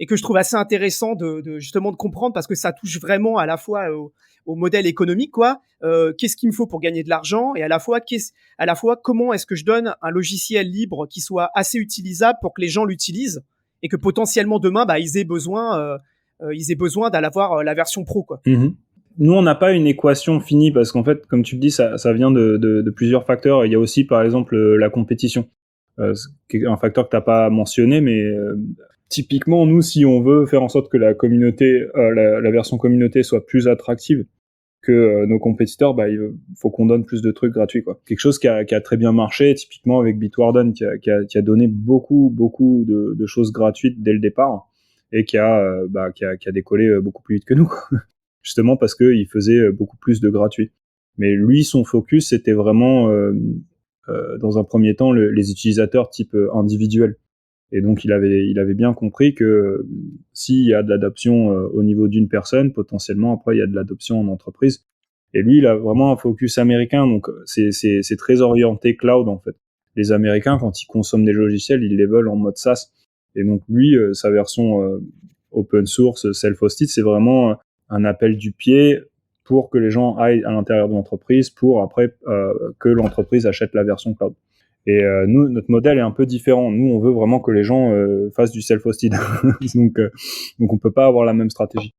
et que je trouve assez intéressant justement de comprendre parce que ça touche vraiment à la fois au modèle économique, quoi. Qu'est-ce qu'il me faut pour gagner de l'argent et à la fois comment est-ce que je donne un logiciel libre qui soit assez utilisable pour que les gens l'utilisent et que potentiellement demain ils aient besoin d'avoir la version pro, quoi. Mm-hmm. Nous, on n'a pas une équation finie parce qu'en fait, comme tu le dis, ça vient de plusieurs facteurs. Il y a aussi, par exemple, la compétition. Un facteur que tu n'as pas mentionné, mais typiquement, nous, si on veut faire en sorte que la communauté, la version communauté soit plus attractive que nos compétiteurs, il faut qu'on donne plus de trucs gratuits, quoi. Quelque chose qui a très bien marché, typiquement avec Bitwarden, qui a donné beaucoup de choses gratuites dès le départ et qui a décollé beaucoup plus vite que nous, quoi. Justement parce qu'il faisait beaucoup plus de gratuits. Mais lui, son focus, c'était vraiment, dans un premier temps, les utilisateurs type individuel. Et donc, il avait bien compris que s'il y a de l'adoption au niveau d'une personne, potentiellement, après, il y a de l'adoption en entreprise. Et lui, il a vraiment un focus américain, donc c'est très orienté cloud, en fait. Les Américains, quand ils consomment des logiciels, ils les veulent en mode SaaS. Et donc, lui, sa version open source, self-hosted, c'est vraiment un appel du pied pour que les gens aillent à l'intérieur de l'entreprise pour après que l'entreprise achète la version cloud. Et nous, notre modèle est un peu différent. Nous, on veut vraiment que les gens fassent du self-hosted. Donc on peut pas avoir la même stratégie.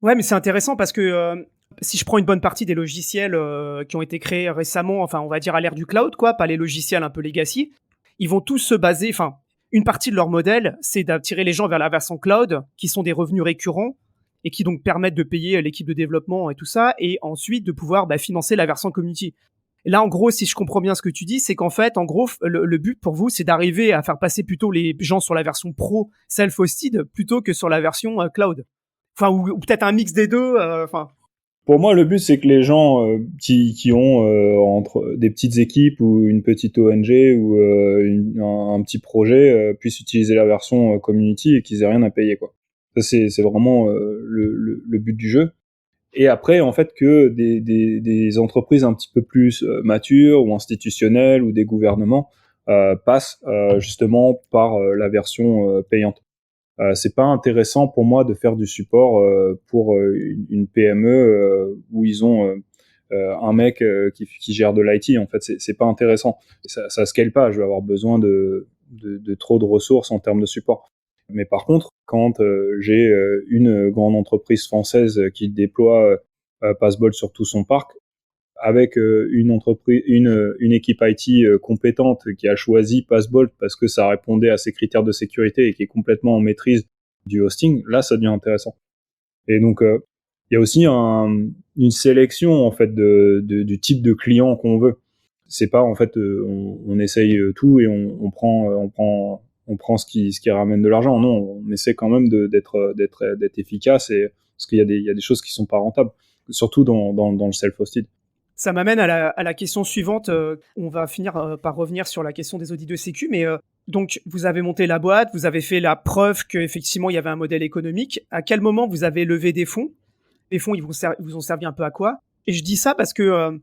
Ouais, mais c'est intéressant parce que si je prends une bonne partie des logiciels qui ont été créés récemment, enfin, on va dire à l'ère du cloud, quoi, pas les logiciels un peu legacy, ils vont tous se baser, enfin, une partie de leur modèle, c'est d'attirer les gens vers la version cloud, qui sont des revenus récurrents et qui donc permettent de payer l'équipe de développement et tout ça, et ensuite de pouvoir financer la version community. Et là, en gros, si je comprends bien ce que tu dis, c'est qu'en fait, en gros, le but pour vous, c'est d'arriver à faire passer plutôt les gens sur la version pro self-hosted plutôt que sur la version cloud. Enfin, ou peut-être un mix des deux. Enfin. Pour moi, le but, c'est que les gens qui ont entre des petites équipes ou une petite ONG ou un petit projet puissent utiliser la version community et qu'ils aient rien à payer, quoi. Ça, c'est vraiment le but du jeu. Et après, en fait, que des entreprises un petit peu plus matures ou institutionnelles ou des gouvernements passent justement par la version payante. C'est pas intéressant pour moi de faire du support pour une PME où ils ont un mec qui gère de l'IT. En fait, c'est pas intéressant. Ça scale pas. Je vais avoir besoin de trop de ressources en termes de support. Mais par contre, quand j'ai une grande entreprise française qui déploie Passbolt sur tout son parc, avec une entreprise, une équipe IT compétente qui a choisi Passbolt parce que ça répondait à ses critères de sécurité et qui est complètement en maîtrise du hosting, là ça devient intéressant. Et donc il y a aussi une sélection en fait du type de client qu'on veut. C'est pas en fait on essaye tout et on prend ce qui ramène de l'argent. Non, on essaie quand même d'être efficace et parce qu'il y a des choses qui sont pas rentables, surtout dans le self-hosted. Ça m'amène à la question suivante. On va finir par revenir sur la question des audits de sécu, mais donc vous avez monté la boîte, vous avez fait la preuve qu'effectivement il y avait un modèle économique. À quel moment vous avez levé des fonds? Les fonds, ils vous ont servi un peu à quoi? Et je dis ça parce que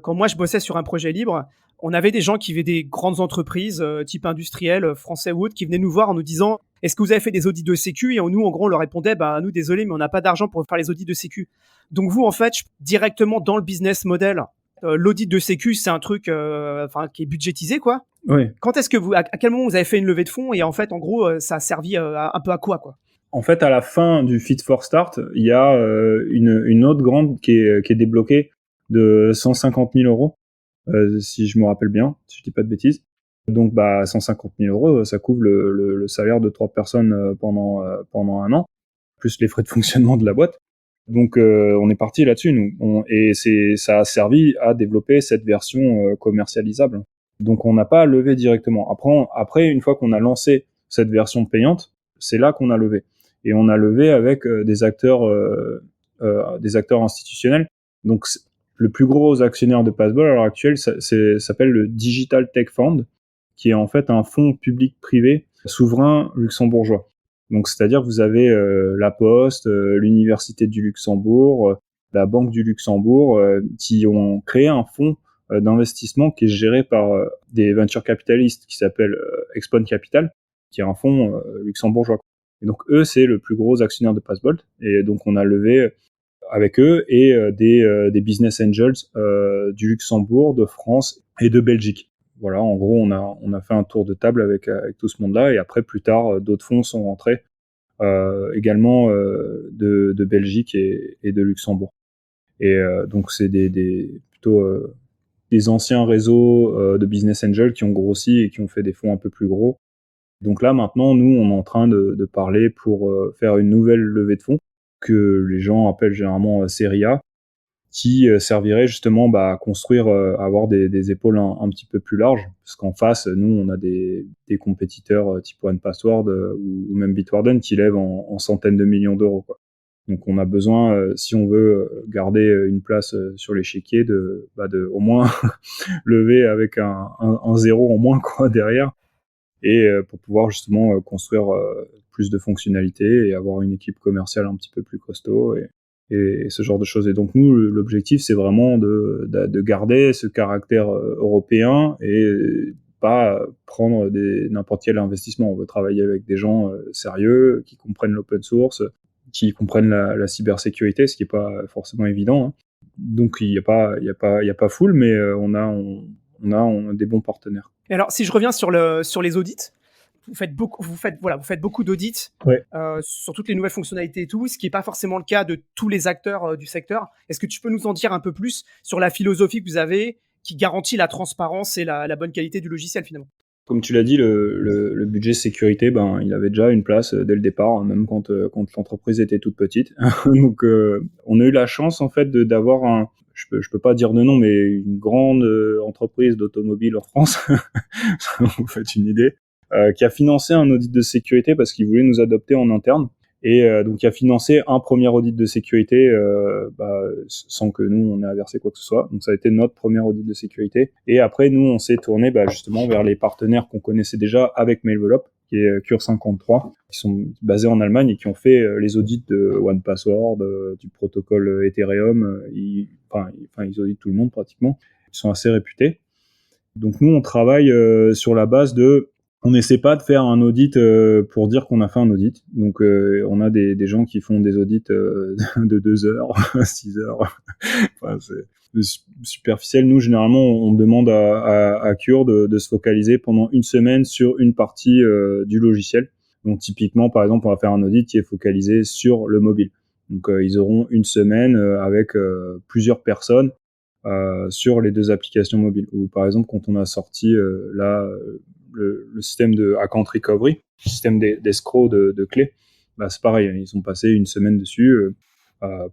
quand moi je bossais sur un projet libre, on avait des gens qui avaient des grandes entreprises, type industriel, français ou autres, qui venaient nous voir en nous disant est-ce que vous avez fait des audits de sécu? Et nous, en gros, on leur répondait nous, désolé, mais on n'a pas d'argent pour faire les audits de sécu. Donc vous, en fait, directement dans le business model, l'audit de sécu, c'est un truc qui est budgétisé, quoi. Oui. Quand est-ce que à quel moment vous avez fait une levée de fonds et en fait, en gros, ça a servi un peu à quoi? En fait, à la fin du Fit for Start, il y a une autre grande qui est débloquée de 150 000 euros, si je me rappelle bien, si je dis pas de bêtises. Donc, 150 000 euros, ça couvre le salaire de 3 personnes pendant un an, plus les frais de fonctionnement de la boîte. Donc, on est parti là-dessus, nous. Et ça a servi à développer cette version commercialisable. Donc, on n'a pas levé directement. Après, une fois qu'on a lancé cette version payante, c'est là qu'on a levé. Et on a levé avec des acteurs institutionnels. Donc, le plus gros actionnaire de Passbolt à l'heure actuelle s'appelle le Digital Tech Fund, qui est en fait un fonds public-privé souverain luxembourgeois. Donc, c'est-à-dire que vous avez la Poste, l'Université du Luxembourg, la Banque du Luxembourg, qui ont créé un fonds d'investissement qui est géré par des venture capitalistes qui s'appelle Expon Capital, qui est un fonds luxembourgeois. Et donc, eux, c'est le plus gros actionnaire de Passbolt. Et donc, on a levé avec eux et des business angels du Luxembourg, de France et de Belgique. Voilà, en gros, on a fait un tour de table avec tout ce monde-là. Et après, plus tard, d'autres fonds sont rentrés également de Belgique et de Luxembourg. Et donc, c'est plutôt des anciens réseaux de business angels qui ont grossi et qui ont fait des fonds un peu plus gros. Donc là, maintenant, nous, on est en train de parler pour faire une nouvelle levée de fonds que les gens appellent généralement Série A, qui servirait justement à construire, à avoir des épaules un petit peu plus larges, parce qu'en face, nous, on a des compétiteurs type OnePassword ou même Bitwarden qui lèvent en centaines de millions d'euros, quoi. Donc on a besoin, si on veut garder une place sur l'échiquier, de au moins lever avec un zéro en moins, quoi, derrière, et pour pouvoir justement construire plus de fonctionnalités et avoir une équipe commerciale un petit peu plus costaud et ce genre de choses. Et donc nous, l'objectif, c'est vraiment de garder ce caractère européen et pas prendre n'importe quel investissement. On veut travailler avec des gens sérieux, qui comprennent l'open source, qui comprennent la cybersécurité, ce qui est pas forcément évident, hein. Donc il y a pas full, mais on a des bons partenaires. Et alors, si je reviens sur les audits, vous faites beaucoup d'audits Ouais. sur toutes les nouvelles fonctionnalités et tout, ce qui n'est pas forcément le cas de tous les acteurs du secteur. Est-ce que tu peux nous en dire un peu plus sur la philosophie que vous avez qui garantit la transparence et la bonne qualité du logiciel finalement? Comme tu l'as dit, le budget sécurité, il avait déjà une place dès le départ, hein, même quand l'entreprise était toute petite. Donc, on a eu la chance en fait d'avoir je peux pas dire de nom, mais une grande entreprise d'automobile en France, vous faites une idée, qui a financé un audit de sécurité parce qu'ils voulaient nous adopter en interne. Et donc, qui a financé un premier audit de sécurité sans que nous, on ait à verser quoi que ce soit. Donc, ça a été notre premier audit de sécurité. Et après, nous, on s'est tourné justement vers les partenaires qu'on connaissait déjà avec Mailvelop, qui est Cure53, qui sont basés en Allemagne et qui ont fait les audits de OnePassword, du protocole Ethereum. Ils auditent tout le monde pratiquement. Ils sont assez réputés. Donc, nous, on travaille sur la base on n'essaie pas de faire un audit pour dire qu'on a fait un audit. Donc, on a des gens qui font des audits de 2 heures, 6 heures. Enfin, c'est superficiel. Nous, généralement, on demande à Cure de se focaliser pendant une semaine sur une partie du logiciel. Donc, typiquement, par exemple, on va faire un audit qui est focalisé sur le mobile. Donc, ils auront une semaine avec plusieurs personnes sur les 2 applications mobiles. Ou, par exemple, quand on a sorti le système de account recovery, le système d'escroc de clés, c'est pareil, ils ont passé une semaine dessus.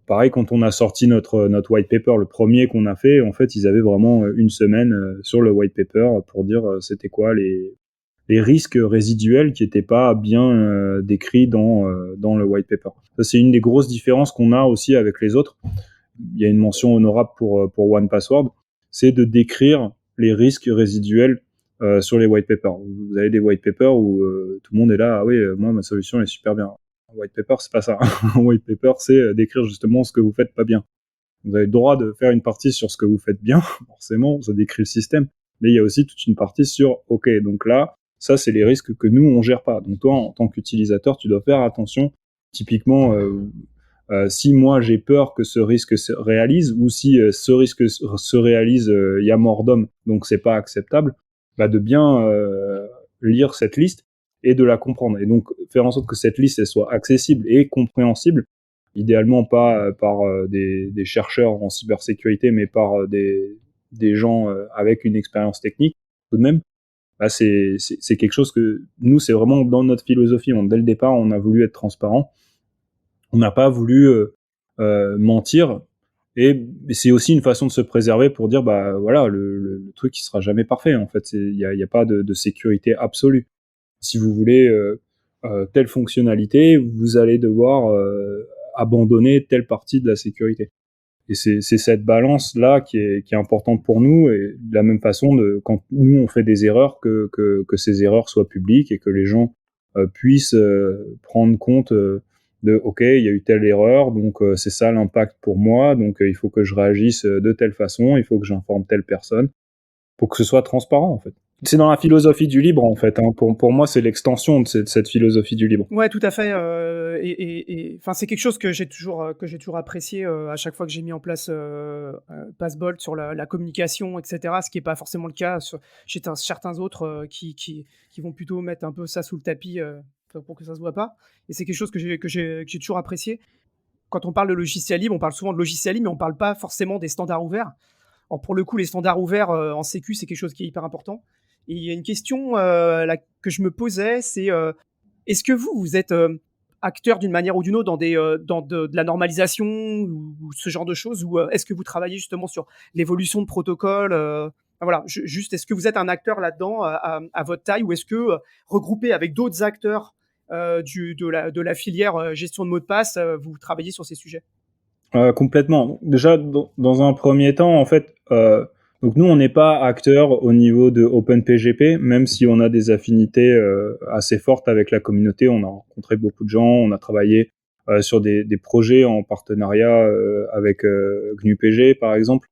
Pareil, quand on a sorti notre white paper, le premier qu'on a fait, en fait, ils avaient vraiment une semaine sur le white paper pour dire c'était quoi les risques résiduels qui n'étaient pas bien décrits dans le white paper. Ça, c'est une des grosses différences qu'on a aussi avec les autres. Il y a une mention honorable pour OnePassword, c'est de décrire les risques résiduels sur les white papers. Vous avez des white papers où tout le monde est là, ah oui, moi ma solution est super bien. Un white paper, c'est pas ça. Un white paper, c'est d'écrire justement ce que vous faites pas bien. Vous avez le droit de faire une partie sur ce que vous faites bien, forcément, ça décrit le système, mais il y a aussi toute une partie sur, ok, donc là, ça c'est les risques que nous on gère pas. Donc toi, en tant qu'utilisateur, tu dois faire attention. Typiquement, si moi j'ai peur que ce risque se réalise, ou si ce risque se réalise, il y a mort d'homme, donc c'est pas acceptable, de bien lire cette liste et de la comprendre. Et donc faire en sorte que cette liste elle soit accessible et compréhensible, idéalement pas par des chercheurs en cybersécurité, mais par des gens avec une expérience technique tout de même. C'est quelque chose que nous, c'est vraiment dans notre philosophie. Dès le départ, on a voulu être transparent. On n'a pas voulu mentir. Et c'est aussi une façon de se préserver pour dire, voilà, le truc qui sera jamais parfait. En fait, il y a pas de sécurité absolue. Si vous voulez telle fonctionnalité, vous allez devoir abandonner telle partie de la sécurité. Et c'est cette balance-là qui est importante pour nous. Et de la même façon, quand nous, on fait des erreurs, que ces erreurs soient publiques et que les gens puissent prendre compte ok, il y a eu telle erreur, donc c'est ça l'impact pour moi, donc il faut que je réagisse de telle façon, il faut que j'informe telle personne, pour que ce soit transparent, en fait. C'est dans la philosophie du libre, en fait. Hein. Pour moi, c'est l'extension de cette philosophie du libre. Ouais, tout à fait. Enfin, c'est quelque chose que j'ai toujours apprécié à chaque fois que j'ai mis en place Passbolt sur la communication, etc. Ce qui n'est pas forcément le cas chez certains autres qui vont plutôt mettre un peu ça sous le tapis pour que ça se voit pas. Et c'est quelque chose que j'ai toujours apprécié. Quand on parle de logiciel libre, on parle souvent de logiciel libre, mais on parle pas forcément des standards ouverts. Alors pour le coup, les standards ouverts en sécu, c'est quelque chose qui est hyper important. Et il y a une question que je me posais, c'est est-ce que vous êtes acteur d'une manière ou d'une autre dans de la normalisation ou ce genre de choses, ou est-ce que vous travaillez justement sur l'évolution de protocoles voilà, juste, est-ce que vous êtes un acteur là-dedans à votre taille, ou est-ce que regroupé avec d'autres acteurs de la filière gestion de mots de passe, vous travaillez sur ces sujets? Complètement. Déjà, dans un premier temps, en fait, donc nous, on n'est pas acteur au niveau de OpenPGP, même si on a des affinités assez fortes avec la communauté. On a rencontré beaucoup de gens, on a travaillé sur des projets en partenariat avec GNU-PG, par exemple,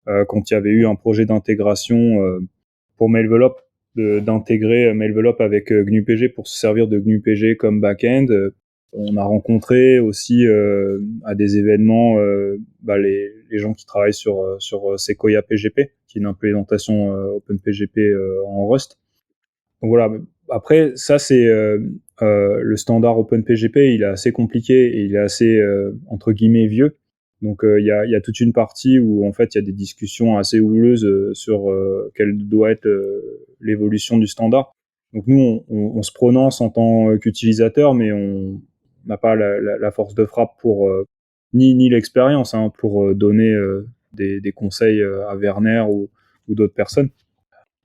quand il y avait eu un projet d'intégration pour Mailvelop, d'intégrer Mailvelop avec GNU-PG pour se servir de GNU-PG comme back-end. On a rencontré aussi à des événements les gens qui travaillent sur Sequoia PGP, qui est une implémentation OpenPGP en Rust. Donc voilà. Après, ça c'est le standard OpenPGP, il est assez compliqué et il est assez entre guillemets vieux. Donc il y a toute une partie où en fait il y a des discussions assez houleuses sur quelle doit être l'évolution du standard. Donc nous on se prononce en tant qu'utilisateur, mais on n'a pas la force de frappe pour ni l'expérience pour donner des conseils à Werner ou d'autres personnes.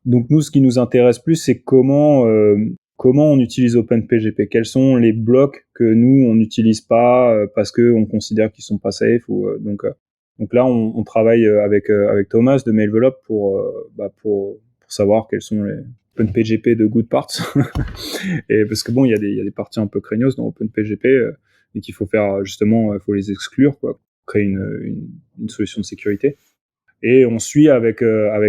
Donc nous, ce qui nous intéresse plus, c'est comment on utilise OpenPGP. Quels sont les blocs que nous on n'utilise pas parce que on considère qu'ils sont pas safe donc là on travaille avec Thomas de Mailvelop pour savoir quels sont les OpenPGP de good parts. Et parce que bon, il y a des parties un peu craignos dans OpenPGP et qu'il faut faire justement, faut les exclure quoi, créer une solution de sécurité. Et on suit avec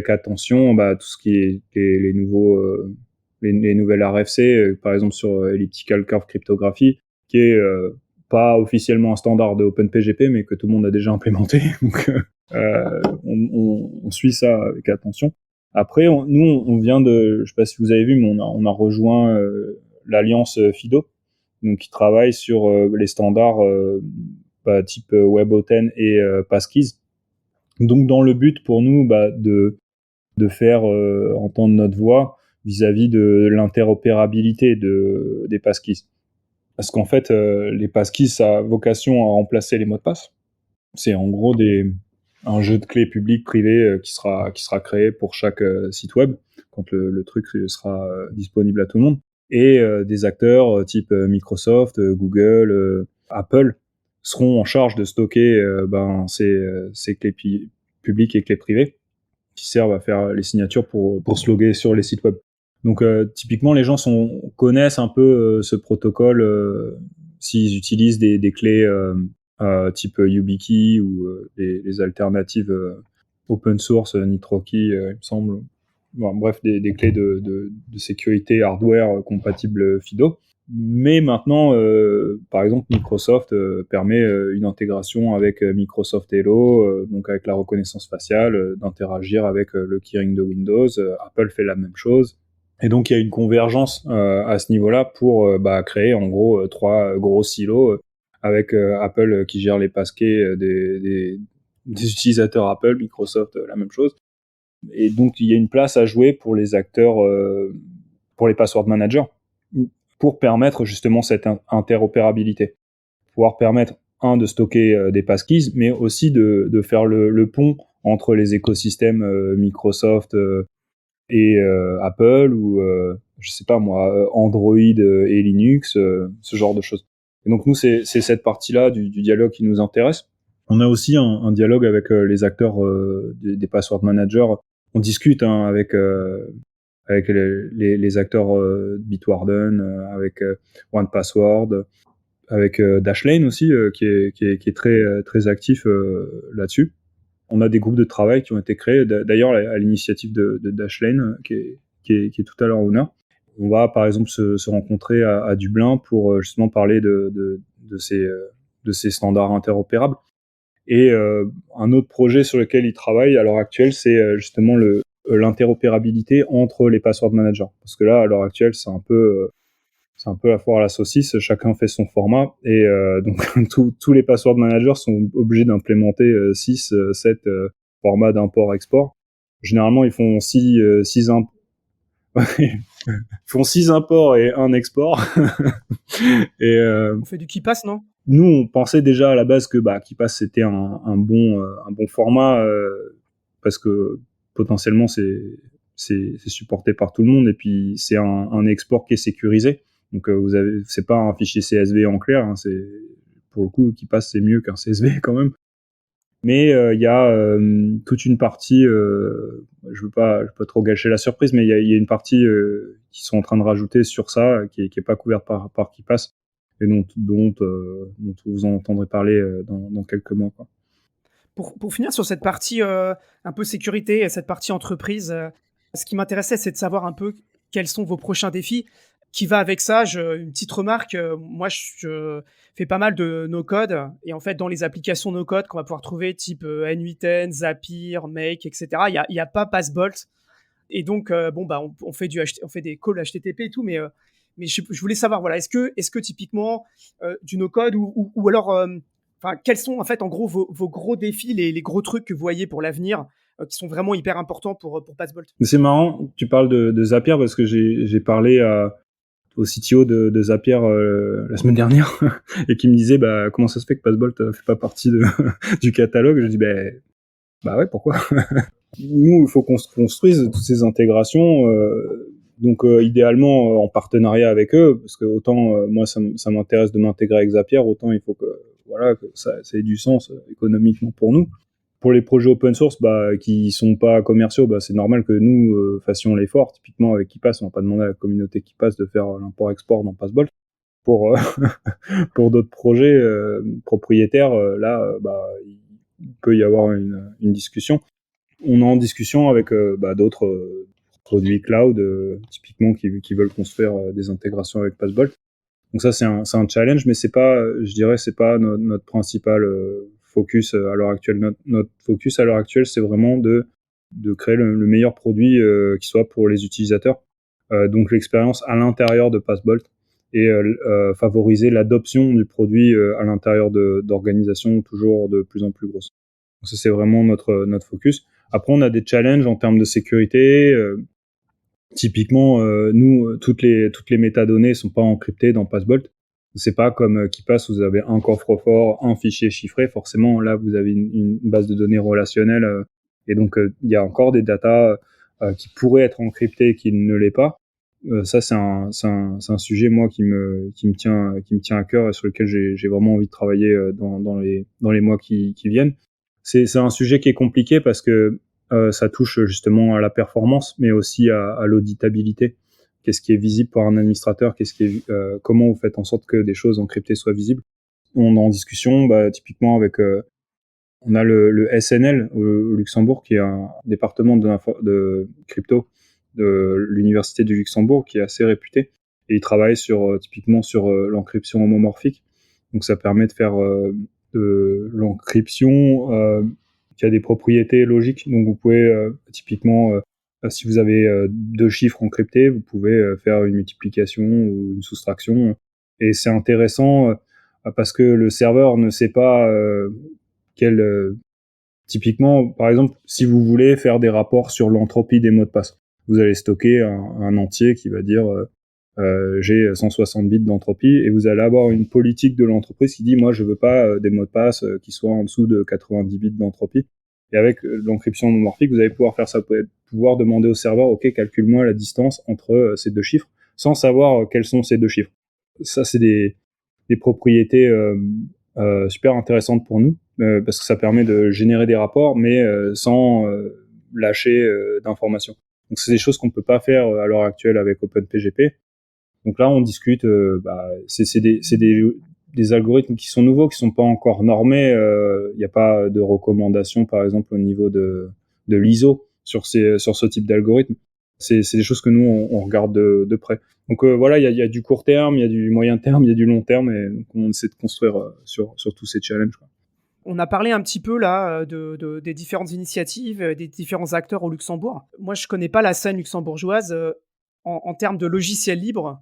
attention tout ce qui est les nouveaux les nouvelles RFC, par exemple sur Elliptical Curve Cryptography, qui est pas officiellement un standard de OpenPGP, mais que tout le monde a déjà implémenté. Donc on suit ça avec attention. Après, on vient de, je sais pas si vous avez vu, mais on a rejoint l'alliance FIDO, donc qui travaille sur les standards type WebAuthn et Passkeys. Donc dans le but pour nous de faire entendre notre voix vis-à-vis de l'interopérabilité des passkeys. Parce qu'en fait, les passkeys, ça a vocation à remplacer les mots de passe. C'est en gros un jeu de clés public privé qui sera créé pour chaque site web quand le truc sera disponible à tout le monde. Et des acteurs type Microsoft, Google, Apple seront en charge de stocker ces clés publiques et clés privées qui servent à faire les signatures pour se loguer sur les sites web. Donc typiquement, les gens connaissent un peu ce protocole s'ils utilisent des clés type YubiKey ou les alternatives open source, NitroKey, il me semble. Bon, bref, des clés de sécurité hardware compatibles FIDO. Mais maintenant, par exemple, Microsoft permet une intégration avec Microsoft Hello, donc avec la reconnaissance faciale, d'interagir avec le keyring de Windows. Apple fait la même chose. Et donc, il y a une convergence à ce niveau-là pour créer en gros 3 gros silos avec Apple qui gère les passkeys des utilisateurs Apple, Microsoft la même chose. Et donc, il y a une place à jouer pour les acteurs, pour les password managers, pour permettre justement cette interopérabilité. Pouvoir permettre, de stocker des passkeys, mais aussi de faire le pont entre les écosystèmes Microsoft et Apple ou, je sais pas moi, Android et Linux, ce genre de choses. Et donc nous, c'est cette partie-là du dialogue qui nous intéresse. On a aussi un dialogue avec les acteurs des password managers. On discute avec les acteurs Bitwarden, avec OnePassword, avec Dashlane aussi, qui est très actif là-dessus. On a des groupes de travail qui ont été créés, d'ailleurs à l'initiative de Dashlane, qui est tout à leur honneur. On va par exemple se rencontrer à Dublin pour justement parler de ces standards interopérables. Et un autre projet sur lequel ils travaillent à l'heure actuelle, c'est justement l'interopérabilité entre les password managers. Parce que là, à l'heure actuelle, c'est un peu la foire à la saucisse, chacun fait son format, et donc tous les password managers sont obligés d'implémenter 6, 7 formats d'import-export. Généralement, ils font 6 font 6 imports et 1 export. Et On fait du KeePass, non? nous, on pensait déjà à la base que KeePass c'était un bon format parce que potentiellement c'est supporté par tout le monde, et puis c'est un export qui est sécurisé. Donc c'est pas un fichier CSV en clair, hein, c'est pour le coup KeePass c'est mieux qu'un CSV quand même. Mais il y a toute une partie, je veux pas trop gâcher la surprise, mais il y a une partie qui sont en train de rajouter sur ça, qui est pas couverte par KeePass, et dont vous en entendrez parler dans quelques mois, quoi. Pour finir sur cette partie un peu sécurité et cette partie entreprise, ce qui m'intéressait, c'est de savoir un peu quels sont vos prochains défis. qui va avec ça, une petite remarque, moi je fais pas mal de no-code et en fait dans les applications no-code qu'on va pouvoir trouver type N8N, Zapier, Make, etc. Il y a pas Passbolt et donc on fait on fait des calls HTTP et tout, mais je voulais savoir voilà est-ce que typiquement du no-code ou alors enfin quels sont en fait en gros vos gros défis, les gros trucs que vous voyez pour l'avenir qui sont vraiment hyper importants pour Passbolt. Mais c'est marrant que tu parles de Zapier parce que j'ai parlé au CTO de Zapier la semaine dernière et qui me disait bah comment ça se fait que Passbolt fait pas partie du catalogue. Je dis bah ouais, pourquoi? Nous, il faut qu'on se construise toutes ces intégrations, donc idéalement en partenariat avec eux, parce que autant moi ça m'intéresse de m'intégrer avec Zapier, autant il faut que voilà que ça ait du sens économiquement pour nous. Pour les projets open source qui sont pas commerciaux, c'est normal que nous fassions l'effort. Typiquement avec KeePass, on va pas demander à la communauté KeePass de faire l'import-export dans Passbolt. Pour pour d'autres projets propriétaires, il peut y avoir une discussion. On est en discussion avec d'autres produits cloud, typiquement qui veulent construire des intégrations avec Passbolt. Donc ça c'est un challenge, mais c'est pas, je dirais, c'est pas notre principal focus à l'heure actuelle. Notre focus à l'heure actuelle, c'est vraiment de créer le meilleur produit qui soit pour les utilisateurs. Donc l'expérience à l'intérieur de Passbolt et favoriser l'adoption du produit à l'intérieur d'organisations toujours de plus en plus grosses. Donc ça c'est vraiment notre focus. Après on a des challenges en termes de sécurité. Typiquement, nous, toutes les métadonnées sont pas encryptées dans Passbolt. C'est pas comme KeePass où vous avez un coffre-fort, un fichier chiffré. Forcément, là, vous avez une base de données relationnelle. Et donc, il y a encore des datas qui pourraient être encryptées et qui ne l'est pas. Ça, c'est un sujet, moi, qui me tient à cœur et sur lequel j'ai vraiment envie de travailler dans les mois qui viennent. C'est un sujet qui est compliqué parce que ça touche justement à la performance, mais aussi à l'auditabilité. Qu'est-ce qui est visible par un administrateur? Comment vous faites en sorte que des choses encryptées soient visibles? On est en discussion, typiquement avec, on a le SNL au Luxembourg, qui est un département de crypto de l'université du Luxembourg, qui est assez réputé, et il travaille typiquement sur l'encryption homomorphique. Donc ça permet de faire de l'encryption qui a des propriétés logiques. Donc vous pouvez typiquement, si vous avez deux chiffres encryptés, vous pouvez faire une multiplication ou une soustraction. Et c'est intéressant parce que le serveur ne sait pas typiquement, par exemple, si vous voulez faire des rapports sur l'entropie des mots de passe, vous allez stocker un entier qui va dire j'ai 160 bits d'entropie, et vous allez avoir une politique de l'entreprise qui dit moi je veux pas des mots de passe qui soient en dessous de 90 bits d'entropie. Et avec l'encryption homomorphique, vous allez pouvoir faire ça, vous allez pouvoir demander au serveur ok, calcule-moi la distance entre ces deux chiffres sans savoir quels sont ces deux chiffres. Ça c'est des propriétés super intéressantes pour nous parce que ça permet de générer des rapports mais sans lâcher d'informations. Donc c'est des choses qu'on peut pas faire à l'heure actuelle avec OpenPGP. Donc là, on discute. C'est des algorithmes qui sont nouveaux, qui sont pas encore normés. Il n'y a pas de recommandations, par exemple, au niveau de l'ISO sur ce type d'algorithme. C'est des choses que nous on regarde de près. Donc voilà, il y a du court terme, il y a du moyen terme, il y a du long terme, et donc on essaie de construire sur tous ces challenges, quoi. On a parlé un petit peu là des différentes initiatives, des différents acteurs au Luxembourg. Moi, je connais pas la scène luxembourgeoise en termes de logiciel libre.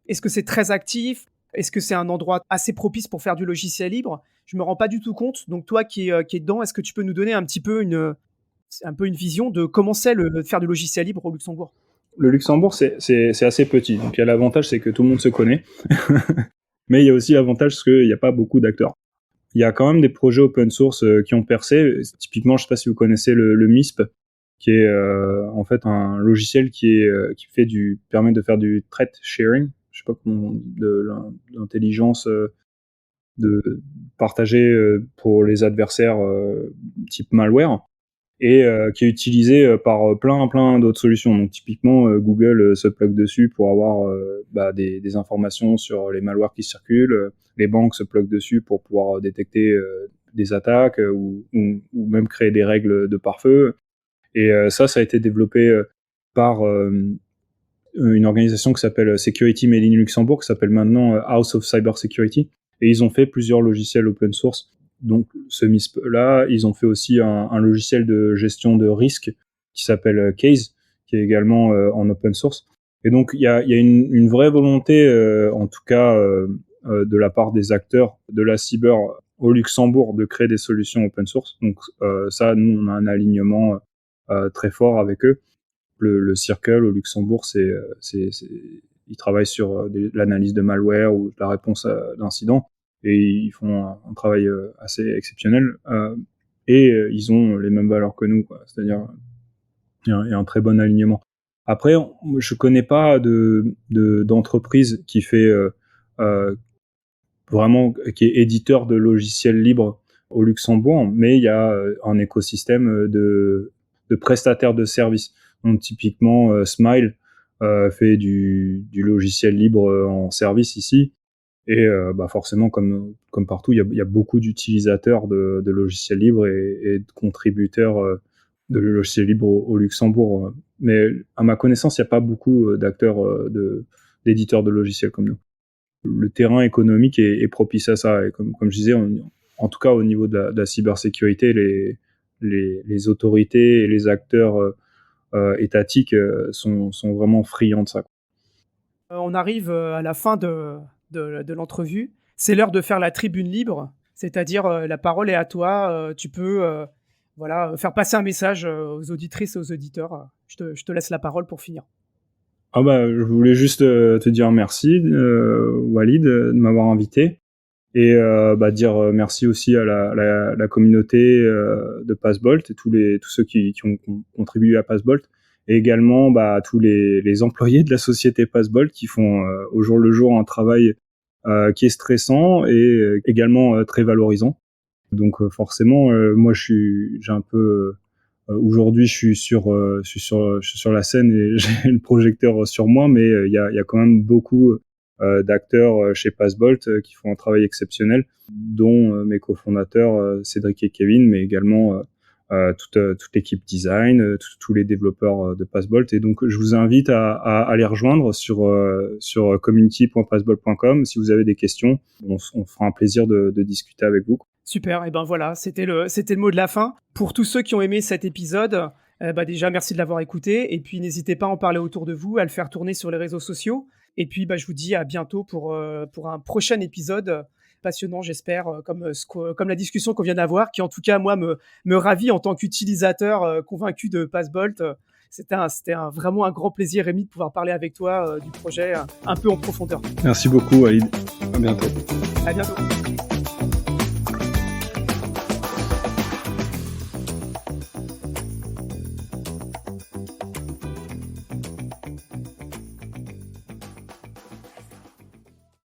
Est-ce que c'est très actif? Est-ce que c'est un endroit assez propice pour faire du logiciel libre? Je me rends pas du tout compte. Donc toi qui est dedans, est-ce que tu peux nous donner un petit peu une vision de comment c'est le faire du logiciel libre au Luxembourg? Le Luxembourg, c'est assez petit. Donc il y a l'avantage, c'est que tout le monde se connaît. Mais il y a aussi l'avantage qu'il n'y a pas beaucoup d'acteurs. Il y a quand même des projets open source qui ont percé. Typiquement, je ne sais pas si vous connaissez le MISP, qui est en fait un logiciel qui permet de faire du threat sharing. Je sais pas comment, de l'intelligence de partager pour les adversaires type malware, et qui est utilisé par plein d'autres solutions. Donc typiquement Google se plug dessus pour avoir des informations sur les malwares qui circulent. Les banques se plug dessus pour pouvoir détecter des attaques ou même créer des règles de pare-feu. Et ça a été développé par une organisation qui s'appelle Security Made in Luxembourg, qui s'appelle maintenant House of Cyber Security, et ils ont fait plusieurs logiciels open source. Donc ce MISP-là, ils ont fait aussi un logiciel de gestion de risque qui s'appelle Case, qui est également en open source. Et donc il y a une vraie volonté, en tout cas de la part des acteurs de la cyber au Luxembourg, de créer des solutions open source. Donc ça, nous, on a un alignement très fort avec eux. Le Circle au Luxembourg, ils travaillent sur l'analyse de malware ou la réponse d'incidents, et ils font un travail assez exceptionnel. Et ils ont les mêmes valeurs que nous, quoi. C'est-à-dire, il y a un très bon alignement. Après, je connais pas d'entreprise qui fait vraiment, qui est éditeur de logiciels libres au Luxembourg, mais il y a un écosystème de prestataires de services. Donc, typiquement, Smile fait du logiciel libre en service ici. Et forcément, comme partout, il y a beaucoup d'utilisateurs de logiciels libres et de contributeurs de logiciels libres au Luxembourg. Mais à ma connaissance, il n'y a pas beaucoup d'acteurs, d'éditeurs de logiciels comme nous. Le terrain économique est propice à ça. Et comme je disais, en tout cas au niveau de la cybersécurité, les autorités et les acteurs étatiques sont vraiment friands de ça. On arrive à la fin de l'entrevue. C'est l'heure de faire la tribune libre, c'est-à-dire la parole est à toi. Tu peux faire passer un message aux auditrices et aux auditeurs. Je te laisse la parole pour finir. Je voulais juste te dire merci, Walid, de m'avoir invité, et dire merci aussi à la communauté de Passbolt et tous ceux qui ont contribué à Passbolt, et également à tous les employés de la société Passbolt qui font au jour le jour un travail qui est stressant et également très valorisant. Donc forcément, moi j'ai un peu aujourd'hui, je suis sur la scène et j'ai le projecteur sur moi, mais il y a quand même beaucoup d'acteurs chez Passbolt qui font un travail exceptionnel, dont mes cofondateurs Cédric et Kevin, mais également toute l'équipe design, tous les développeurs de Passbolt. Et donc, je vous invite à les rejoindre sur community.passbolt.com. Si vous avez des questions, on fera un plaisir de discuter avec vous. Super, et ben voilà, c'était le mot de la fin. Pour tous ceux qui ont aimé cet épisode, déjà merci de l'avoir écouté, et puis n'hésitez pas à en parler autour de vous, à le faire tourner sur les réseaux sociaux, et puis je vous dis à bientôt pour un prochain épisode passionnant, j'espère, comme la discussion qu'on vient d'avoir, qui en tout cas moi me ravit en tant qu'utilisateur convaincu de Passbolt. C'était vraiment un grand plaisir, Rémi, de pouvoir parler avec toi du projet un peu en profondeur. Merci beaucoup, Walid. À bientôt. À bientôt.